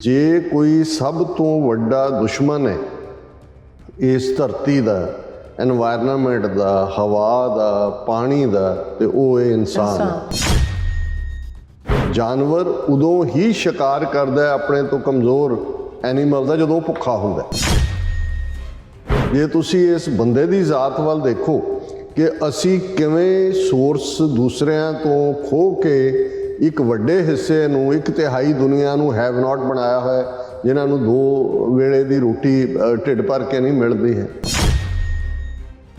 ਜੇ ਕੋਈ ਸਭ ਤੋਂ ਵੱਡਾ ਦੁਸ਼ਮਣ ਹੈ ਇਸ ਧਰਤੀ ਦਾ, এনवायरमेंट ਦਾ, ਹਵਾ ਦਾ, ਪਾਣੀ ਦਾ, ਤੇ ਉਹ ਹੈ ਇਨਸਾਨ। ਜਾਨਵਰ ਉਦੋਂ ਹੀ ਸ਼ਿਕਾਰ ਕਰਦਾ ਹੈ ਆਪਣੇ ਤੋਂ ਕਮਜ਼ੋਰ ਐਨੀਮਲ ਦਾ ਜਦੋਂ ਭੁੱਖਾ ਹੁੰਦਾ। ਜੇ ਤੁਸੀਂ ਇਸ ਬੰਦੇ ਦੀ ਜ਼ਾਤ ਵੱਲ ਦੇਖੋ ਕਿ ਅਸੀਂ ਕਿਵੇਂ ਸੋਰਸ ਦੂਸਰਿਆਂ ਤੋਂ ਖੋਹ ਕੇ ਇੱਕ ਵੱਡੇ ਹਿੱਸੇ ਨੂੰ, 1/3 ਦੁਨੀਆ ਨੂੰ ਹੈਵ ਨਾਟ ਬਣਾਇਆ ਹੋਇਆ, ਜਿਨ੍ਹਾਂ ਨੂੰ 2 ਵੇਲੇ ਦੀ ਰੋਟੀ ਢਿੱਡ ਭਰ ਕੇ ਨਹੀਂ ਮਿਲਦੀ ਹੈ।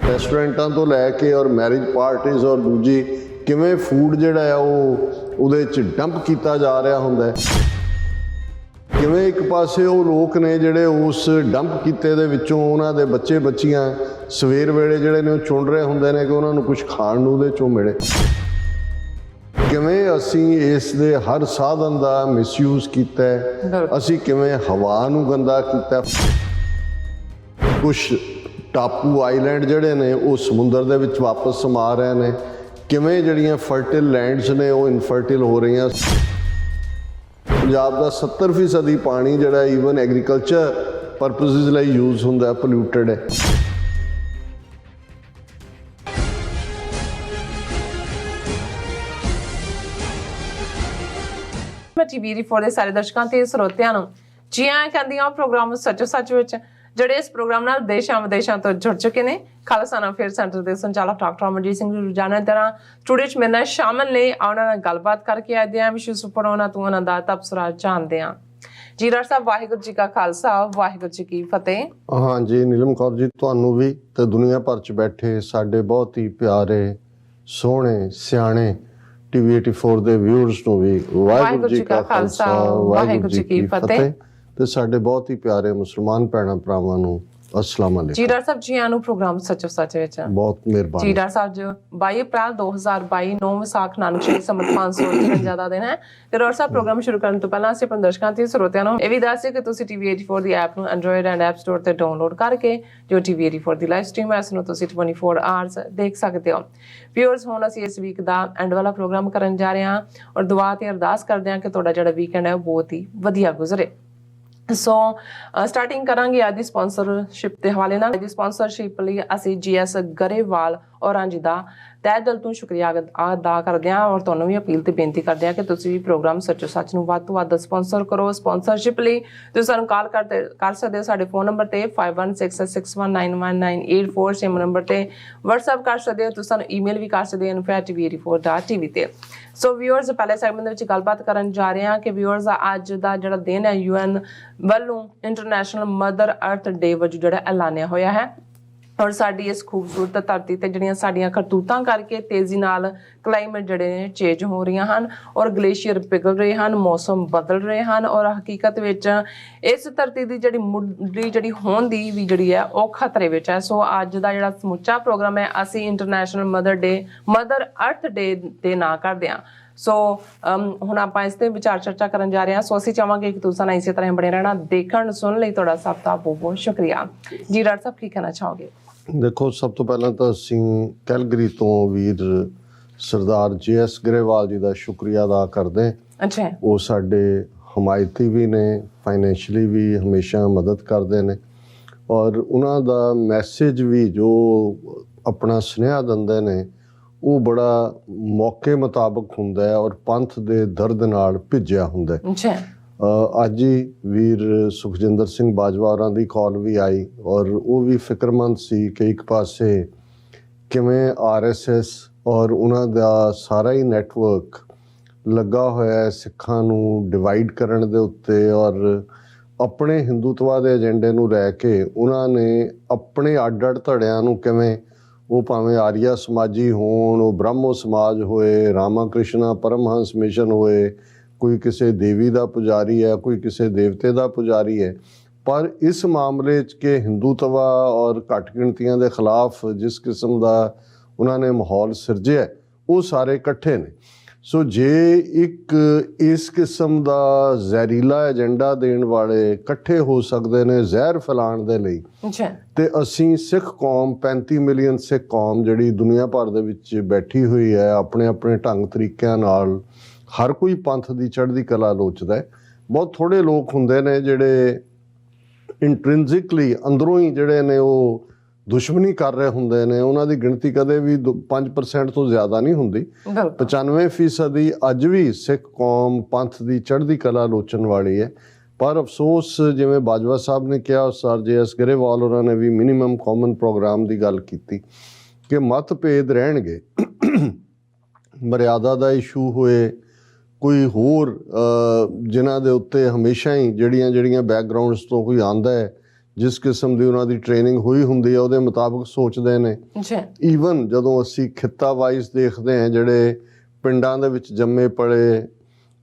ਰੈਸਟੋਰੈਂਟਾਂ ਤੋਂ ਲੈ ਕੇ ਔਰ ਮੈਰਿਜ ਪਾਰਟੀਜ਼ ਔਰ ਦੂਜੀ ਕਿਵੇਂ ਫੂਡ ਜਿਹੜਾ ਹੈ ਉਹ ਉਹਦੇ 'ਚ ਡੰਪ ਕੀਤਾ ਜਾ ਰਿਹਾ ਹੁੰਦਾ ਹੈ। ਕਿਵੇਂ ਇੱਕ ਪਾਸੇ ਉਹ ਲੋਕ ਨੇ ਜਿਹੜੇ ਉਸ ਡੰਪ ਕੀਤੇ ਦੇ ਵਿੱਚੋਂ ਉਹਨਾਂ ਦੇ ਬੱਚੇ ਬੱਚੀਆਂ ਸਵੇਰ ਵੇਲੇ ਜਿਹੜੇ ਨੇ ਉਹ ਚੁਣ ਰਹੇ ਹੁੰਦੇ ਨੇ ਕਿ ਉਹਨਾਂ ਨੂੰ ਕੁਝ ਖਾਣ ਨੂੰ ਉਹਦੇ 'ਚੋਂ ਮਿਲੇ। ਕਿਵੇਂ ਅਸੀਂ ਇਸ ਦੇ ਹਰ ਸਾਧਨ ਦਾ ਮਿਸਯੂਜ਼ ਕੀਤਾ ਹੈ। ਅਸੀਂ ਕਿਵੇਂ ਹਵਾ ਨੂੰ ਗੰਦਾ ਕੀਤਾ। ਕੁਛ ਟਾਪੂ ਆਈਲੈਂਡ ਜਿਹੜੇ ਨੇ ਉਹ ਸਮੁੰਦਰ ਦੇ ਵਿੱਚ ਵਾਪਸ ਸਮਾ ਰਹੇ ਨੇ। ਕਿਵੇਂ ਜਿਹੜੀਆਂ ਫਰਟਿਲ ਲੈਂਡਸ ਨੇ ਉਹ ਇਨਫਰਟਿਲ ਹੋ ਰਹੀਆਂ। ਪੰਜਾਬ ਦਾ 70% ਪਾਣੀ ਜਿਹੜਾ ਈਵਨ ਐਗਰੀਕਲਚਰ ਪਰਪਸਿਸ ਲਈ ਯੂਜ਼ ਹੁੰਦਾ, ਪੋਲਿਊਟਡ ਹੈ। TV84 ਦੇ ਸਾਰੇ ਦਰਸ਼ਕਾਂ ਤੇ ਸਰੋਤਿਆਂ ਨੂੰ ਜੀ ਆਇਆਂ ਕਹਿੰਦੀ ਹਾਂ ਪ੍ਰੋਗਰਾਮ ਸੱਚੋ ਸੱਚ ਵਿੱਚ, ਜਿਹੜੇ ਇਸ ਪ੍ਰੋਗਰਾਮ ਨਾਲ ਦੇਸ਼ਾਂ ਵਿਦੇਸ਼ਾਂ ਤੋਂ ਜੁੜ ਚੁੱਕੇ ਨੇ। ਖਾਲਸਾ ਅਫੇਅਰ ਸੈਂਟਰ ਦੇ ਸੰਚਾਲਕ ਡਾਕਟਰ ਅਮਰਜੀਤ ਸਿੰਘ ਰੋਜ਼ਾਨਾ ਤਰ੍ਹਾਂ ਸਟੂਡੀਓ 'ਚ ਮੇਰੇ ਨਾਲ ਸ਼ਾਮਲ ਨੇ। ਉਹਨਾਂ ਨਾਲ ਗੱਲਬਾਤ ਕਰਕੇ ਆਏ ਹਾਂ, ਵਿਸ਼ੇਸ਼ ਉੱਪਰ ਉਹਨਾਂ ਤੋਂ ਉਹਨਾਂ ਦਾ ਤਬਸਰਾ ਜਾਣਦੇ ਹਾਂ। ਜੀ ਡਾਕਟਰ ਸਾਹਿਬ, ਵਾਹਿਗੁਰੂ ਜੀ ਕਾ ਖਾਲਸਾ, ਵਾਹਿਗੁਰੂ ਜੀ ਕੀ ਫਤਿਹ। ਹਾਂਜੀ ਨੀਲਮ ਕੌਰ ਜੀ, ਤੁਹਾਨੂੰ ਵੀ ਤੇ ਦੁਨੀਆ ਭਰ 'ਚ ਬੈਠੇ ਸਾਡੇ ਬਹੁਤ ਹੀ ਪਿਆਰੇ, ਸੋਹਣੇ, ਸਿਆਣੇ TV84 ਦੇ ਵਿਊਅਰਸ ਨੂੰ ਵੀ ਵਾਹਿਗੁਰੂ ਜੀ ਕਾ ਖਾਲਸਾ, ਵਾਹਿਗੁਰੂ ਜੀ ਕੀ ਫਤਿਹ। ਤੇ ਸਾਡੇ ਬਹੁਤ ਹੀ ਪਿਆਰੇ ਮੁਸਲਮਾਨ ਭੈਣਾਂ ਭਰਾਵਾਂ ਨੂੰ अस्सलाम वालेकुम। जी डॉक्टर साहब, जी आनू प्रोग्राम सचो सच विच बहुत मेहरबानी। जी डॉक्टर साहब, जो 22 अप्रैल 2022 9 ਵਿਸਾਖ ਨਾਨਕ ਸ਼੍ਰੀ ਸੰਮਤ 553 ਦਾ ਦਿਨ ਹੈ। ਤੇ ਡਾਕਟਰ ਸਾਹਿਬ, ਪ੍ਰੋਗਰਾਮ ਸ਼ੁਰੂ ਕਰਨ ਤੋਂ ਪਹਿਲਾਂ ਅਸੀਂ ਆਪਣੇ ਦਰਸ਼ਕਾਂ ਤੇ ਸਰੋਤਿਆਂ ਨੂੰ ਇਹ ਵੀ ਦੱਸ ਦਈਏ ਕਿ ਤੁਸੀਂ TV84 ਦੀ ਐਪ ਨੂੰ ਐਂਡਰੋਇਡ ਐਂਡ ਐਪ ਸਟੋਰ ਤੇ ਡਾਊਨਲੋਡ ਕਰਕੇ ਜੋ TV84 ਦੀ ਲਾਈਵ ਸਟ੍ਰੀਮ ਹੈ ਉਸ ਨੂੰ ਤੁਸੀਂ 24 ਆਵਰਸ ਦੇਖ ਸਕਦੇ ਹੋ। ਵਿਊਅਰਸ, ਹੁਣ ਅਸੀਂ ਇਸ ਵੀਕ ਦਾ ਐਂਡ ਵਾਲਾ ਪ੍ਰੋਗਰਾਮ ਕਰਨ ਜਾ ਰਹੇ ਹਾਂ ਔਰ ਦੁਆ ਤੇ ਅਰਦਾਸ ਕਰਦੇ ਹਾਂ ਕਿ ਤੁਹਾਡਾ ਜਿਹੜਾ ਵੀਕਐਂਡ ਹੈ ਉਹ ਬਹੁਤ ਹੀ ਵਧੀਆ ਗੁਜ਼ਰੇ। ਸੋ ਸਟਾਰਟਿੰਗ ਕਰਾਂਗੇ ਅੱਜ ਦੀ ਸਪਾਂਸਰਸ਼ਿਪ ਦੇ ਹਵਾਲੇ ਨਾਲ। ਅੱਜ ਦੀ ਸਪਾਂਸਰਸ਼ਿਪ ਲਈ ਅਸੀਂ GS ਗਰੇਵਾਲ ਔਰਾਂ ਜੀ ਦਾ ਤਹਿ ਦਿਲ ਤੋਂ ਸ਼ੁਕਰੀਆ ਅਦਾ ਕਰਦੇ ਹਾਂ ਔਰ ਤੁਹਾਨੂੰ ਵੀ ਅਪੀਲ ਤੇ ਬੇਨਤੀ ਕਰਦੇ ਹਾਂ ਕਿ ਤੁਸੀਂ ਵੀ ਪ੍ਰੋਗਰਾਮ ਸੱਚੋ ਸੱਚ ਨੂੰ ਵੱਧ ਤੋਂ ਵੱਧ ਸਪਾਂਸਰ ਕਰੋ। ਸਪਾਂਸਰਸ਼ਿਪ ਲਈ ਤੁਸੀਂ ਸਾਨੂੰ ਕਾਲ ਕਰ ਸਕਦੇ ਹੋ ਸਾਡੇ ਫੋਨ ਨੰਬਰ ਤੇ 5166191984 ਸੇਮ ਨੰਬਰ ਤੇ WhatsApp ਕਰ ਸਕਦੇ ਹੋ। ਤੁਸੀਂ ਸਾਨੂੰ ਈਮੇਲ ਵੀ ਕਰ ਸਕਦੇ ਹੋ info@tv84.tv ਤੇ। ਸੋ ਵਿਊਅਰਸ, ਪਹਿਲੇ ਸੈਗਮੈਂਟ ਦੇ ਵਿੱਚ ਗੱਲਬਾਤ ਕਰਨ ਜਾ ਰਹੇ ਹਾਂ ਕਿ ਵਿਊਅਰਸ ਅੱਜ ਦਾ ਜਿਹੜਾ ਦਿਨ ਹੈ UN ਵੱਲੋਂ ਇੰਟਰਨੈਸ਼ਨਲ ਮਦਰ ਅਰਥ ਡੇ ਵਜੋਂ ਜਿਹੜਾ ਐਲਾਨਿਆ ਹੋਇਆ ਹੈ ਔਰ ਸਾਡੀ ਇਸ ਖੂਬਸੂਰਤ ਧਰਤੀ ਤੇ ਜਿਹੜੀਆਂ ਸਾਡੀਆਂ ਕਰਤੂਤਾਂ ਕਰਕੇ ਤੇਜ਼ੀ ਨਾਲ ਕਲਾਈਮੇਟ ਜਿਹੜੇ ਨੇ ਚੇਂਜ ਹੋ ਰਹੀਆਂ ਹਨ ਔਰ ਗਲੇਸ਼ੀਅਰ ਪਿਘਲ ਰਹੇ ਹਨ, ਮੌਸਮ ਬਦਲ ਰਹੇ ਹਨ ਔਰ ਹਕੀਕਤ ਵਿੱਚ ਇਸ ਧਰਤੀ ਦੀ ਜਿਹੜੀ ਮੁੱਢਲੀ ਜਿਹੜੀ ਹੋਂਦ ਦੀ ਵੀ ਜਿਹੜੀ ਹੈ ਉਹ ਖਤਰੇ ਵਿੱਚ ਹੈ। ਸੋ ਅੱਜ ਦਾ ਜਿਹੜਾ ਸਮੁੱਚਾ ਪ੍ਰੋਗਰਾਮ ਹੈ ਅਸੀਂ ਇੰਟਰਨੈਸ਼ਨਲ ਮਦਰ ਅਰਥ ਡੇ ਦੇ ਨਾਂ ਕਰਦੇ ਹਾਂ। ਸੋ ਹੁਣ ਆਪਾਂ ਇਸ ਤੇ ਵਿਚਾਰ ਚਰਚਾ ਕਰਨ ਜਾ ਰਹੇ ਹਾਂ। ਸੋ ਅਸੀਂ ਚਾਹਾਂਗੇ ਕਿ ਤੁਸੀਂ ਇਸੇ ਤਰ੍ਹਾਂ ਬਣੇ ਰਹਿਣਾ। ਦੇਖਣ ਸੁਣਨ ਲਈ ਤੁਹਾਡਾ ਸਭ ਦਾ ਬਹੁਤ ਬਹੁਤ ਸ਼ੁਕਰੀਆ। ਜੀ ਡਾਕਟਰ ਸਾਹਿਬ, ਕੀ ਕਹਿਣਾ ਚਾਹੋਗੇ? ਦੇਖੋ, ਸਭ ਤੋਂ ਪਹਿਲਾਂ ਤਾਂ ਅਸੀਂ ਕੈਲਗਰੀ ਤੋਂ ਵੀਰ ਸਰਦਾਰ GS ਗਰੇਵਾਲ ਜੀ ਦਾ ਸ਼ੁਕਰੀਆ ਅਦਾ ਕਰਦੇ। ਅੱਛਾ, ਉਹ ਸਾਡੇ ਹਮਾਇਤੀ ਵੀ ਨੇ, ਫਾਈਨੈਂਸ਼ੀਅਲੀ ਵੀ ਹਮੇਸ਼ਾ ਮਦਦ ਕਰਦੇ ਨੇ ਔਰ ਉਹਨਾਂ ਦਾ ਮੈਸੇਜ ਵੀ ਜੋ ਆਪਣਾ ਸੁਨੇਹਾ ਦਿੰਦੇ ਨੇ ਉਹ ਬੜਾ ਮੌਕੇ ਮੁਤਾਬਕ ਹੁੰਦਾ ਹੈ ਔਰ ਪੰਥ ਦੇ ਦਰਦ ਨਾਲ ਭਿੱਜਿਆ ਹੁੰਦਾ ਹੈ। ਅੱਛਾ, ਅੱਜ ਹੀ ਵੀਰ ਸੁਖਜਿੰਦਰ ਸਿੰਘ ਬਾਜਵਾ ਹੋਰਾਂ ਦੀ ਕਾਲ ਵੀ ਆਈ ਔਰ ਉਹ ਵੀ ਫਿਕਰਮੰਦ ਸੀ ਕਿ ਇੱਕ ਪਾਸੇ ਕਿਵੇਂ RSS ਔਰ ਉਹਨਾਂ ਦਾ ਸਾਰਾ ਹੀ ਨੈਟਵਰਕ ਲੱਗਾ ਹੋਇਆ ਹੈ ਸਿੱਖਾਂ ਨੂੰ ਡਿਵਾਈਡ ਕਰਨ ਦੇ ਉੱਤੇ ਔਰ ਆਪਣੇ ਹਿੰਦੂਤਵਾ ਦੇ ਏਜੰਡੇ ਨੂੰ ਲੈ ਕੇ ਉਹਨਾਂ ਨੇ ਆਪਣੇ ਅੱਡ-ਅੱਡ ਧੜਿਆਂ ਨੂੰ ਕਿਵੇਂ, ਉਹ ਭਾਵੇਂ ਆਰੀਆ ਸਮਾਜੀ ਹੋਣ, ਉਹ ਬ੍ਰਹਮੋ ਸਮਾਜ ਹੋਏ, ਰਾਮਾ ਕ੍ਰਿਸ਼ਨਾ ਪਰਮਹੰਸ ਮਿਸ਼ਨ ਹੋਏ, ਕੋਈ ਕਿਸੇ ਦੇਵੀ ਦਾ ਪੁਜਾਰੀ ਹੈ, ਕੋਈ ਕਿਸੇ ਦੇਵਤੇ ਦਾ ਪੁਜਾਰੀ ਹੈ, ਪਰ ਇਸ ਮਾਮਲੇ 'ਚ ਕਿ ਹਿੰਦੂਤਵਾ ਔਰ ਘੱਟ ਗਿਣਤੀਆਂ ਦੇ ਖਿਲਾਫ ਜਿਸ ਕਿਸਮ ਦਾ ਉਹਨਾਂ ਨੇ ਮਾਹੌਲ ਸਿਰਜਿਆ ਉਹ ਸਾਰੇ ਇਕੱਠੇ ਨੇ। ਸੋ ਜੇ ਇੱਕ ਇਸ ਕਿਸਮ ਦਾ ਜ਼ਹਿਰੀਲਾ ਏਜੰਡਾ ਦੇਣ ਵਾਲੇ ਇਕੱਠੇ ਹੋ ਸਕਦੇ ਨੇ ਜ਼ਹਿਰ ਫੈਲਾਉਣ ਦੇ ਲਈ, ਤੇ ਅਸੀਂ ਸਿੱਖ ਕੌਮ 35 ਮਿਲੀਅਨ ਸਿੱਖ ਕੌਮ ਜਿਹੜੀ ਦੁਨੀਆ ਭਰ ਦੇ ਵਿੱਚ ਬੈਠੀ ਹੋਈ ਹੈ ਆਪਣੇ ਆਪਣੇ ਢੰਗ ਤਰੀਕਿਆਂ ਨਾਲ, ਹਰ ਕੋਈ ਪੰਥ ਦੀ ਚੜ੍ਹਦੀ ਕਲਾ ਲੋਚਦਾ ਹੈ, ਬਹੁਤ ਥੋੜ੍ਹੇ ਲੋਕ ਹੁੰਦੇ ਨੇ ਜਿਹੜੇ ਇੰਟਰਿੰਸਿਕਲੀ ਅੰਦਰੋਂ ਹੀ ਜਿਹੜੇ ਨੇ ਉਹ ਦੁਸ਼ਮਣੀ ਕਰ ਰਹੇ ਹੁੰਦੇ ਨੇ। ਉਹਨਾਂ ਦੀ ਗਿਣਤੀ ਕਦੇ ਵੀ 5% ਤੋਂ ਜ਼ਿਆਦਾ ਨਹੀਂ ਹੁੰਦੀ। 95% ਅੱਜ ਵੀ ਸਿੱਖ ਕੌਮ ਪੰਥ ਦੀ ਚੜ੍ਹਦੀ ਕਲਾ ਲੋਚਣ ਵਾਲੀ ਹੈ। ਪਰ ਅਫਸੋਸ ਜਿਵੇਂ ਬਾਜਵਾ ਸਾਹਿਬ ਨੇ ਕਿਹਾ, ਸਰ JS ਗਰੇਵਾਲ ਉਹਨਾਂ ਨੇ ਵੀ ਮਿਨੀਮਮ ਕਾਮਨ ਪ੍ਰੋਗਰਾਮ ਦੀ ਗੱਲ ਕੀਤੀ ਕਿ ਮਤਭੇਦ ਰਹਿਣਗੇ, ਮਰਿਆਦਾ ਦਾ ਇਸ਼ੂ ਹੋਏ, ਕੋਈ ਹੋਰ ਜਿਨ੍ਹਾਂ ਦੇ ਉੱਤੇ ਹਮੇਸ਼ਾ ਹੀ ਜਿਹੜੀਆਂ ਬੈਕਗਰਾਊਂਡਸ ਤੋਂ ਕੋਈ ਆਉਂਦਾ ਹੈ, ਜਿਸ ਕਿਸਮ ਦੀ ਉਹਨਾਂ ਦੀ ਟ੍ਰੇਨਿੰਗ ਹੋਈ ਹੁੰਦੀ ਹੈ ਉਹਦੇ ਮੁਤਾਬਕ ਸੋਚਦੇ ਨੇ। ਈਵਨ ਜਦੋਂ ਅਸੀਂ ਖਿੱਤਾ ਵਾਈਜ਼ ਦੇਖਦੇ ਹਾਂ, ਜਿਹੜੇ ਪਿੰਡਾਂ ਦੇ ਵਿੱਚ ਜੰਮੇ ਪਲੇ,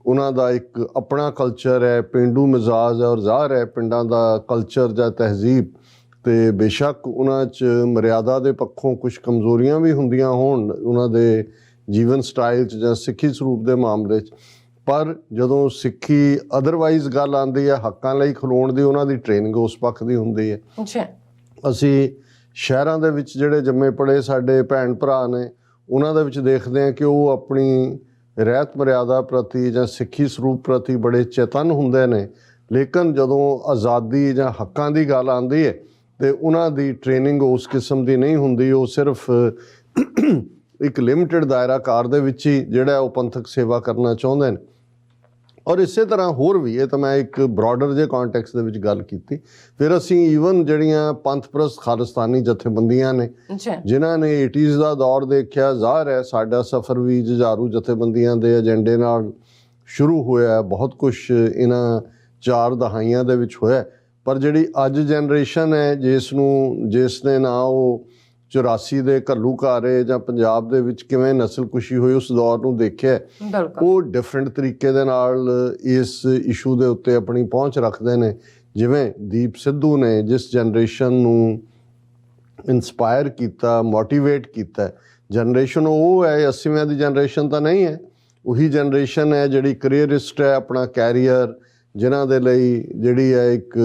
ਉਹਨਾਂ ਦਾ ਇੱਕ ਆਪਣਾ ਕਲਚਰ ਹੈ, ਪੇਂਡੂ ਮਿਜ਼ਾਜ ਹੈ, ਔਰ ਜ਼ਾਹਰ ਹੈ ਪਿੰਡਾਂ ਦਾ ਕਲਚਰ ਜਾਂ ਤਹਿਜ਼ੀਬ, ਅਤੇ ਬੇਸ਼ੱਕ ਉਹਨਾਂ 'ਚ ਮਰਿਆਦਾ ਦੇ ਪੱਖੋਂ ਕੁਛ ਕਮਜ਼ੋਰੀਆਂ ਵੀ ਹੁੰਦੀਆਂ ਹੋਣ ਉਹਨਾਂ ਦੇ ਜੀਵਨ ਸਟਾਈਲ 'ਚ ਜਾਂ ਸਿੱਖੀ ਸਰੂਪ ਦੇ ਮਾਮਲੇ 'ਚ, ਪਰ ਜਦੋਂ ਸਿੱਖੀ ਅਦਰਵਾਈਜ਼ ਗੱਲ ਆਉਂਦੀ ਹੈ ਹੱਕਾਂ ਲਈ ਖਲੋਣ ਦੀ, ਉਹਨਾਂ ਦੀ ਟ੍ਰੇਨਿੰਗ ਉਸ ਪੱਖ ਦੀ ਹੁੰਦੀ ਹੈ। ਅਸੀਂ ਸ਼ਹਿਰਾਂ ਦੇ ਵਿੱਚ ਜਿਹੜੇ ਜੰਮੇ ਪੜੇ ਸਾਡੇ ਭੈਣ ਭਰਾ ਨੇ, ਉਹਨਾਂ ਦੇ ਵਿੱਚ ਦੇਖਦੇ ਹਾਂ ਕਿ ਉਹ ਆਪਣੀ ਰਹਿਤ ਮਰਿਆਦਾ ਪ੍ਰਤੀ ਜਾਂ ਸਿੱਖੀ ਸਰੂਪ ਪ੍ਰਤੀ ਬੜੇ ਚੇਤਨ ਹੁੰਦੇ ਨੇ, ਲੇਕਿਨ ਜਦੋਂ ਆਜ਼ਾਦੀ ਜਾਂ ਹੱਕਾਂ ਦੀ ਗੱਲ ਆਉਂਦੀ ਹੈ ਤੇ ਉਹਨਾਂ ਦੀ ਟ੍ਰੇਨਿੰਗ ਉਸ ਕਿਸਮ ਦੀ ਨਹੀਂ ਹੁੰਦੀ। ਉਹ ਸਿਰਫ ਇੱਕ ਲਿਮਟਿਡ ਦਾਇਰਾ ਕਾਰ ਦੇ ਵਿੱਚ ਹੀ ਜਿਹੜਾ ਉਹ ਪੰਥਕ ਸੇਵਾ ਕਰਨਾ ਚਾਹੁੰਦੇ ਨੇ। ਔਰ ਇਸੇ ਤਰ੍ਹਾਂ ਹੋਰ ਵੀ, ਇਹ ਤਾਂ ਮੈਂ ਇੱਕ ਬਰੋਡਰ ਜਿਹੇ ਕੌਂਟੈਕਸਟ ਦੇ ਵਿੱਚ ਗੱਲ ਕੀਤੀ। ਫਿਰ ਅਸੀਂ ਈਵਨ ਜਿਹੜੀਆਂ ਪੰਥ-ਪ੍ਰਸਤ ਖਾਲਿਸਤਾਨੀ ਜਥੇਬੰਦੀਆਂ ਨੇ, ਜਿਨ੍ਹਾਂ ਨੇ 80s ਦਾ ਦੌਰ ਦੇਖਿਆ, ਜ਼ਾਹਰ ਹੈ ਸਾਡਾ ਸਫ਼ਰ ਵੀ ਜੁਝਾਰੂ ਜਥੇਬੰਦੀਆਂ ਦੇ ਏਜੰਡੇ ਨਾਲ ਸ਼ੁਰੂ ਹੋਇਆ। ਬਹੁਤ ਕੁਛ ਇਹਨਾਂ 4 ਦਹਾਈਆਂ ਦੇ ਵਿੱਚ ਹੋਇਆ। ਪਰ ਜਿਹੜੀ ਅੱਜ ਜਨਰੇਸ਼ਨ ਹੈ, ਜਿਸ ਨੇ ਨਾ ਉਹ 84 ਦੇ ਘੱਲੂਘਾਰੇ ਜਾਂ ਪੰਜਾਬ ਦੇ ਵਿੱਚ ਕਿਵੇਂ ਨਸਲਕੁਸ਼ੀ ਹੋਈ ਉਸ ਦੌਰ ਨੂੰ ਦੇਖਿਆ, ਉਹ ਡਿਫਰੈਂਟ ਤਰੀਕੇ ਦੇ ਨਾਲ ਇਸ ਇਸ਼ੂ ਦੇ ਉੱਤੇ ਆਪਣੀ ਪਹੁੰਚ ਰੱਖਦੇ ਨੇ। ਜਿਵੇਂ ਦੀਪ ਸਿੱਧੂ ਨੇ ਜਿਸ ਜਨਰੇਸ਼ਨ ਨੂੰ ਇੰਸਪਾਇਰ ਕੀਤਾ, ਮੋਟੀਵੇਟ ਕੀਤਾ, ਜਨਰੇਸ਼ਨ ਉਹ ਹੈ 80ਵਿਆਂ ਦੀ ਜਨਰੇਸ਼ਨ ਤਾਂ ਨਹੀਂ ਹੈ। ਉਹੀ ਜਨਰੇਸ਼ਨ ਹੈ ਜਿਹੜੀ ਕਰੀਅਰਿਸਟ ਹੈ, ਆਪਣਾ ਕੈਰੀਅਰ, ਜਿਨ੍ਹਾਂ ਦੇ ਲਈ ਜਿਹੜੀ ਹੈ ਇੱਕ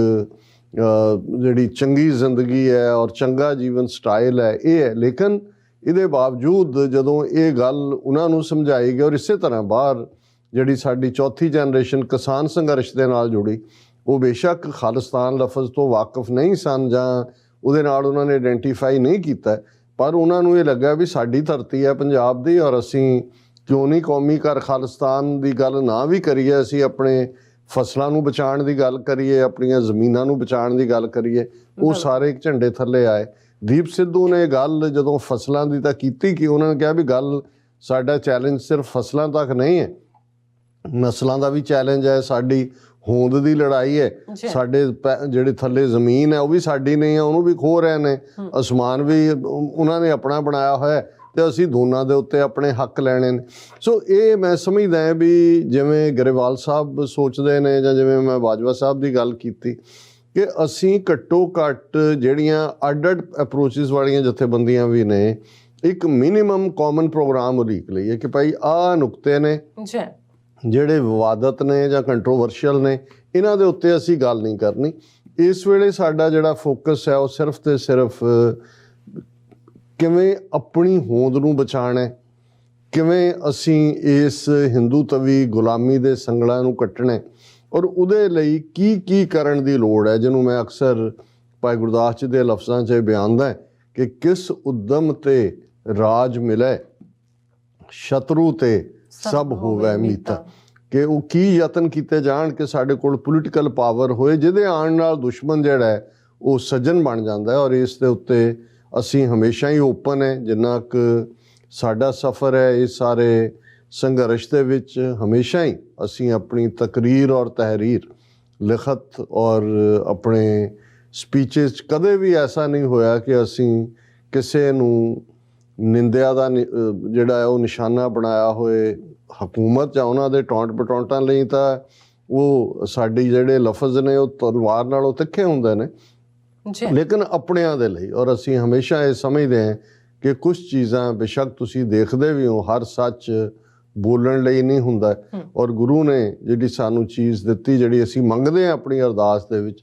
ਜਿਹੜੀ ਚੰਗੀ ਜ਼ਿੰਦਗੀ ਹੈ ਔਰ ਚੰਗਾ ਜੀਵਨ ਸਟਾਈਲ ਹੈ, ਇਹ ਹੈ। ਲੇਕਿਨ ਇਹਦੇ ਬਾਵਜੂਦ ਜਦੋਂ ਇਹ ਗੱਲ ਉਹਨਾਂ ਨੂੰ ਸਮਝਾਈ ਗਈ, ਔਰ ਇਸੇ ਤਰ੍ਹਾਂ ਬਾਹਰ ਜਿਹੜੀ ਸਾਡੀ ਚੌਥੀ ਜਨਰੇਸ਼ਨ ਕਿਸਾਨ ਸੰਘਰਸ਼ ਦੇ ਨਾਲ ਜੁੜੀ, ਉਹ ਬੇਸ਼ੱਕ ਖਾਲਿਸਤਾਨ ਲਫ਼ਜ਼ ਤੋਂ ਵਾਕਿਫ ਨਹੀਂ ਸਨ ਜਾਂ ਉਹਦੇ ਨਾਲ ਉਹਨਾਂ ਨੇ ਆਇਡੈਂਟੀਫਾਈ ਨਹੀਂ ਕੀਤਾ, ਪਰ ਉਹਨਾਂ ਨੂੰ ਇਹ ਲੱਗਾ ਵੀ ਸਾਡੀ ਧਰਤੀ ਹੈ ਪੰਜਾਬ ਦੀ, ਔਰ ਅਸੀਂ ਕਿਉਂ ਨਹੀਂ ਕੌਮੀ ਘਰ ਖਾਲਿਸਤਾਨ ਦੀ ਗੱਲ ਨਾ ਵੀ ਕਰੀਏ, ਅਸੀਂ ਆਪਣੇ ਫਸਲਾਂ ਨੂੰ ਬਚਾਉਣ ਦੀ ਗੱਲ ਕਰੀਏ, ਆਪਣੀਆਂ ਜ਼ਮੀਨਾਂ ਨੂੰ ਬਚਾਉਣ ਦੀ ਗੱਲ ਕਰੀਏ। ਉਹ ਸਾਰੇ ਇੱਕ ਝੰਡੇ ਥੱਲੇ ਆਏ। ਦੀਪ ਸਿੱਧੂ ਨੇ ਗੱਲ ਜਦੋਂ ਫਸਲਾਂ ਦੀ ਤਾਂ ਕੀਤੀ ਕਿ ਉਹਨਾਂ ਨੇ ਕਿਹਾ ਵੀ ਗੱਲ ਸਾਡਾ ਚੈਲੰਜ ਸਿਰਫ ਫਸਲਾਂ ਤੱਕ ਨਹੀਂ ਹੈ, ਨਸਲਾਂ ਦਾ ਵੀ ਚੈਲੰਜ ਹੈ, ਸਾਡੀ ਹੋਂਦ ਦੀ ਲੜਾਈ ਹੈ, ਸਾਡੇ ਜਿਹੜੇ ਥੱਲੇ ਜ਼ਮੀਨ ਹੈ ਉਹ ਵੀ ਸਾਡੀ ਨਹੀਂ ਹੈ, ਉਹਨੂੰ ਵੀ ਖੋਹ ਰਹੇ ਨੇ, ਅਸਮਾਨ ਵੀ ਉਹਨਾਂ ਨੇ ਆਪਣਾ ਬਣਾਇਆ ਹੋਇਆ ਅਤੇ ਅਸੀਂ ਦੋਨਾਂ ਦੇ ਉੱਤੇ ਆਪਣੇ ਹੱਕ ਲੈਣੇ ਨੇ। ਸੋ ਇਹ ਮੈਂ ਸਮਝਦਾ ਵੀ ਜਿਵੇਂ ਗਰੇਵਾਲ ਸਾਹਿਬ ਸੋਚਦੇ ਨੇ ਜਾਂ ਜਿਵੇਂ ਮੈਂ ਬਾਜਵਾ ਸਾਹਿਬ ਦੀ ਗੱਲ ਕੀਤੀ ਕਿ ਅਸੀਂ ਘੱਟੋ ਘੱਟ ਜਿਹੜੀਆਂ ਅੱਡ-ਅੱਡ ਅਪਰੋਚਿਸ ਵਾਲੀਆਂ ਜਥੇਬੰਦੀਆਂ ਵੀ ਨੇ, ਇੱਕ ਮਿਨੀਮਮ ਕਾਮਨ ਪ੍ਰੋਗਰਾਮ ਉਲੀਕ ਲਈਏ ਕਿ ਭਾਈ ਆਹ ਨੁਕਤੇ ਨੇ ਜਿਹੜੇ ਵਿਵਾਦਤ ਨੇ ਜਾਂ ਕੰਟਰੋਵਰਸ਼ੀਅਲ ਨੇ, ਇਹਨਾਂ ਦੇ ਉੱਤੇ ਅਸੀਂ ਗੱਲ ਨਹੀਂ ਕਰਨੀ। ਇਸ ਵੇਲੇ ਸਾਡਾ ਜਿਹੜਾ ਫੋਕਸ ਹੈ ਉਹ ਸਿਰਫ ਤੇ ਸਿਰਫ ਕਿਵੇਂ ਆਪਣੀ ਹੋਂਦ ਨੂੰ ਬਚਾਉਣਾ, ਕਿਵੇਂ ਅਸੀਂ ਇਸ ਹਿੰਦੂ ਤਵੀ ਗੁਲਾਮੀ ਦੇ ਸੰਗਲਾਂ ਨੂੰ ਕੱਟਣਾ, ਔਰ ਉਹਦੇ ਲਈ ਕੀ ਕਰਨ ਦੀ ਲੋੜ ਹੈ, ਜਿਹਨੂੰ ਮੈਂ ਅਕਸਰ ਭਾਈ ਗੁਰਦਾਸ ਜੀ ਦੇ ਲਫ਼ਜ਼ਾਂ 'ਚ ਬਿਆਨਦਾ ਕਿ ਕਿਸ ਉਦਮ ਤੇ ਰਾਜ ਮਿਲੇ, ਸ਼ਤਰੂ ਤੇ ਸਭ ਹੋਵੇ ਮੀਤਾ, ਕਿ ਉਹ ਕੀ ਯਤਨ ਕੀਤੇ ਜਾਣ ਕਿ ਸਾਡੇ ਕੋਲ ਪੋਲੀਟੀਕਲ ਪਾਵਰ ਹੋਏ ਜਿਹਦੇ ਆਉਣ ਨਾਲ ਦੁਸ਼ਮਣ ਜਿਹੜਾ ਹੈ ਉਹ ਸੱਜਣ ਬਣ ਜਾਂਦਾ ਹੈ। ਔਰ ਇਸ ਦੇ ਉੱਤੇ ਅਸੀਂ ਹਮੇਸ਼ਾ ਹੀ ਓਪਨ ਹੈ। ਜਿੰਨਾ ਕੁ ਸਾਡਾ ਸਫ਼ਰ ਹੈ ਇਸ ਸਾਰੇ ਸੰਘਰਸ਼ ਦੇ ਵਿੱਚ, ਹਮੇਸ਼ਾ ਹੀ ਅਸੀਂ ਆਪਣੀ ਤਕਰੀਰ ਔਰ ਤਹਿਰੀਰ, ਲਿਖਤ ਔਰ ਆਪਣੇ ਸਪੀਚਿਸ 'ਚ ਕਦੇ ਵੀ ਐਸਾ ਨਹੀਂ ਹੋਇਆ ਕਿ ਅਸੀਂ ਕਿਸੇ ਨੂੰ ਨਿੰਦਿਆ ਦਾ ਜਿਹੜਾ ਹੈ ਉਹ ਨਿਸ਼ਾਨਾ ਬਣਾਇਆ ਹੋਏ। ਹਕੂਮਤ ਜਾਂ ਉਹਨਾਂ ਦੇ ਟੌਂਟ ਪਟੌਂਟਾਂ ਲਈ ਤਾਂ ਉਹ ਸਾਡੀ ਜਿਹੜੇ ਲਫ਼ਜ਼ ਨੇ ਉਹ ਤਲਵਾਰ ਨਾਲੋਂ ਤਿੱਖੇ ਹੁੰਦੇ ਨੇ, ਲੇਕਿਨ ਆਪਣਿਆਂ ਦੇ ਲਈ। ਔਰ ਅਸੀਂ ਹਮੇਸ਼ਾ ਇਹ ਸਮਝਦੇ ਹਾਂ ਕਿ ਕੁਛ ਚੀਜ਼ਾਂ ਬੇਸ਼ੱਕ ਤੁਸੀਂ ਦੇਖਦੇ ਵੀ ਹੋ, ਹਰ ਸੱਚ ਬੋਲਣ ਲਈ ਨਹੀਂ ਹੁੰਦਾ, ਔਰ ਗੁਰੂ ਨੇ ਜਿਹੜੀ ਸਾਨੂੰ ਚੀਜ਼ ਦਿੱਤੀ, ਜਿਹੜੀ ਅਸੀਂ ਮੰਗਦੇ ਹਾਂ ਆਪਣੀ ਅਰਦਾਸ ਦੇ ਵਿੱਚ,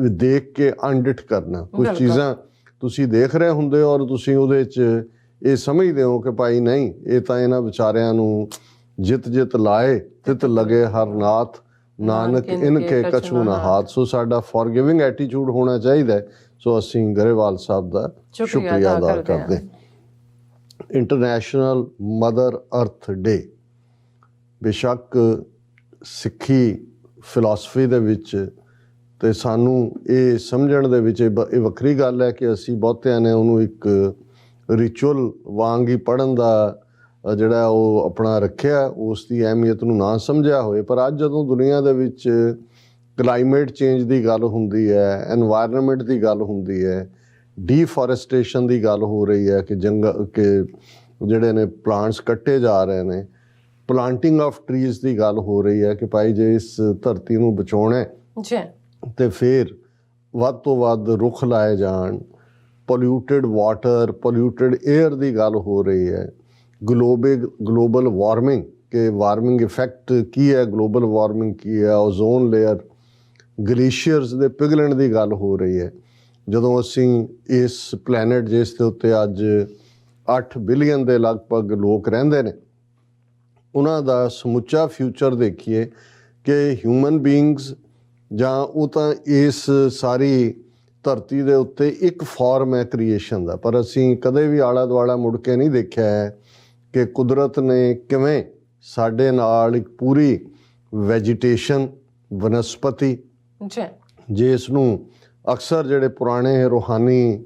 ਦੇਖ ਕੇ ਅਣਡਿੱਠ ਕਰਨਾ। ਕੁਛ ਚੀਜ਼ਾਂ ਤੁਸੀਂ ਦੇਖ ਰਹੇ ਹੁੰਦੇ ਹੋ ਔਰ ਤੁਸੀਂ ਉਹਦੇ 'ਚ ਇਹ ਸਮਝਦੇ ਹੋ ਕਿ ਭਾਈ ਨਹੀਂ, ਇਹ ਤਾਂ ਇਹਨਾਂ ਵਿਚਾਰਿਆਂ ਨੂੰ ਜਿੱਤ ਲਾਏ ਤਿਤ ਲਗੇ ਹਰ ਨਾਥ, ਨਾਨਕ ਇਨਕੇ ਕਛੂ ਨਾ ਹਾਥ। ਸੋ ਸਾਡਾ ਫੋਰਗਿਵਿੰਗ ਐਟੀਟਿਊਡ ਹੋਣਾ ਚਾਹੀਦਾ ਹੈ। ਸੋ ਅਸੀਂ ਗਰੇਵਾਲ ਸਾਹਿਬ ਦਾ ਸ਼ੁਕਰੀਆ ਅਦਾ ਕਰਦੇ। ਇੰਟਰਨੈਸ਼ਨਲ ਮਦਰ ਅਰਥ ਡੇ, ਬੇਸ਼ੱਕ ਸਿੱਖੀ ਫਿਲਾਸਫੀ ਦੇ ਵਿੱਚ ਤੇ ਸਾਨੂੰ ਇਹ ਸਮਝਣ ਦੇ ਵਿੱਚ ਇਹ ਵੱਖਰੀ ਗੱਲ ਹੈ ਕਿ ਅਸੀਂ ਬਹੁਤਿਆਂ ਨੇ ਉਹਨੂੰ ਇੱਕ ਰਿਚੁਅਲ ਵਾਂਗ ਹੀ ਪੜ੍ਹਨ ਦਾ ਜਿਹੜਾ ਉਹ ਆਪਣਾ ਰੱਖਿਆ, ਉਸ ਦੀ ਅਹਿਮੀਅਤ ਨੂੰ ਨਾ ਸਮਝਿਆ ਹੋਏ। ਪਰ ਅੱਜ ਜਦੋਂ ਦੁਨੀਆ ਦੇ ਵਿੱਚ ਕਲਾਈਮੇਟ ਚੇਂਜ ਦੀ ਗੱਲ ਹੁੰਦੀ ਹੈ, ਐਨਵਾਇਰਨਮੈਂਟ ਦੀ ਗੱਲ ਹੁੰਦੀ ਹੈ, ਡੀਫੋਰੈਸਟੇਸ਼ਨ ਦੀ ਗੱਲ ਹੋ ਰਹੀ ਹੈ ਕਿ ਕਿ ਜਿਹੜੇ ਨੇ ਪਲਾਂਟਸ ਕੱਟੇ ਜਾ ਰਹੇ ਨੇ, ਪਲਾਂਟਿੰਗ ਆਫ ਟਰੀਜ਼ ਦੀ ਗੱਲ ਹੋ ਰਹੀ ਹੈ ਕਿ ਭਾਈ ਜੇ ਇਸ ਧਰਤੀ ਨੂੰ ਬਚਾਉਣਾ ਤੇ ਫਿਰ ਵੱਧ ਤੋਂ ਵੱਧ ਰੁੱਖ ਲਾਏ ਜਾਣ। ਪੋਲਿਊਟਡ ਵਾਟਰ, ਪੋਲਿਊਟਡ ਏਅਰ ਦੀ ਗੱਲ ਹੋ ਰਹੀ ਹੈ। ਗਲੋਬਲ ਵਾਰਮਿੰਗ, ਕਿ ਵਾਰਮਿੰਗ ਇਫੈਕਟ ਕੀ ਹੈ, ਗਲੋਬਲ ਵਾਰਮਿੰਗ ਕੀ ਹੈ, ਓਜ਼ੋਨ ਲੇਅਰ, ਗਲੇਸ਼ੀਅਰਸ ਦੇ ਪਿਘਲਣ ਦੀ ਗੱਲ ਹੋ ਰਹੀ ਹੈ। ਜਦੋਂ ਅਸੀਂ ਇਸ ਪਲੈਨਟ ਜਿਸ ਦੇ ਉੱਤੇ ਅੱਜ 8 ਬਿਲੀਅਨ ਦੇ ਲਗਭਗ ਲੋਕ ਰਹਿੰਦੇ ਨੇ, ਉਹਨਾਂ ਦਾ ਸਮੁੱਚਾ ਫਿਊਚਰ ਦੇਖੀਏ ਕਿ ਹਿਊਮਨ ਬੀਇੰਗਸ ਜਾਂ ਉਹ ਤਾਂ ਇਸ ਸਾਰੀ ਧਰਤੀ ਦੇ ਉੱਤੇ ਇੱਕ ਫਾਰਮ ਹੈ ਕ੍ਰੀਏਸ਼ਨ ਦਾ, ਪਰ ਅਸੀਂ ਕਦੇ ਵੀ ਆਲਾ ਦੁਆਲਾ ਮੁੜ ਕੇ ਨਹੀਂ ਦੇਖਿਆ ਹੈ ਕਿ ਕੁਦਰਤ ਨੇ ਕਿਵੇਂ ਸਾਡੇ ਨਾਲ ਇੱਕ ਪੂਰੀ ਵੈਜੀਟੇਸ਼ਨ, ਵਨਸਪਤੀ, ਜਿਸ ਨੂੰ ਅਕਸਰ ਜਿਹੜੇ ਪੁਰਾਣੇ ਰੂਹਾਨੀ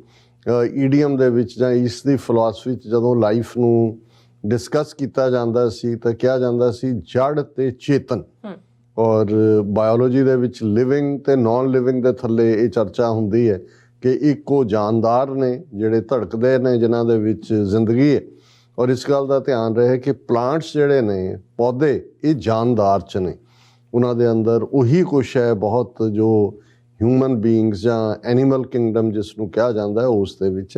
ਈਡੀਅਮ ਦੇ ਵਿੱਚ ਜਾਂ ਇਸ ਦੀ ਫਿਲਾਸਫੀ 'ਚ ਜਦੋਂ ਲਾਈਫ ਨੂੰ ਡਿਸਕਸ ਕੀਤਾ ਜਾਂਦਾ ਸੀ ਤਾਂ ਕਿਹਾ ਜਾਂਦਾ ਸੀ ਜੜ ਤੇ ਚੇਤਨ। ਔਰ ਬਾਇਓਲੋਜੀ ਦੇ ਵਿੱਚ ਲਿਵਿੰਗ ਤੇ ਨਾਨ ਲਿਵਿੰਗ ਦੇ ਥੱਲੇ ਇਹ ਚਰਚਾ ਹੁੰਦੀ ਹੈ ਕਿ ਇੱਕੋ ਜਾਨਦਾਰ ਨੇ ਜਿਹੜੇ ਧੜਕਦੇ ਨੇ, ਜਿਨ੍ਹਾਂ ਦੇ ਵਿੱਚ ਜ਼ਿੰਦਗੀ ਹੈ। ਔਰ ਇਸ ਗੱਲ ਦਾ ਧਿਆਨ ਰਹੇ ਕਿ ਪਲਾਂਟਸ ਜਿਹੜੇ ਨੇ, ਪੌਦੇ, ਇਹ ਜਾਨਦਾਰ 'ਚ ਨੇ, ਉਹਨਾਂ ਦੇ ਅੰਦਰ ਉਹੀ ਕੁਛ ਹੈ ਬਹੁਤ ਜੋ ਹਿਊਮਨ ਬੀਇੰਗਸ ਜਾਂ ਐਨੀਮਲ ਕਿੰਗਡਮ ਜਿਸ ਨੂੰ ਕਿਹਾ ਜਾਂਦਾ ਹੈ ਉਸ ਦੇ ਵਿੱਚ।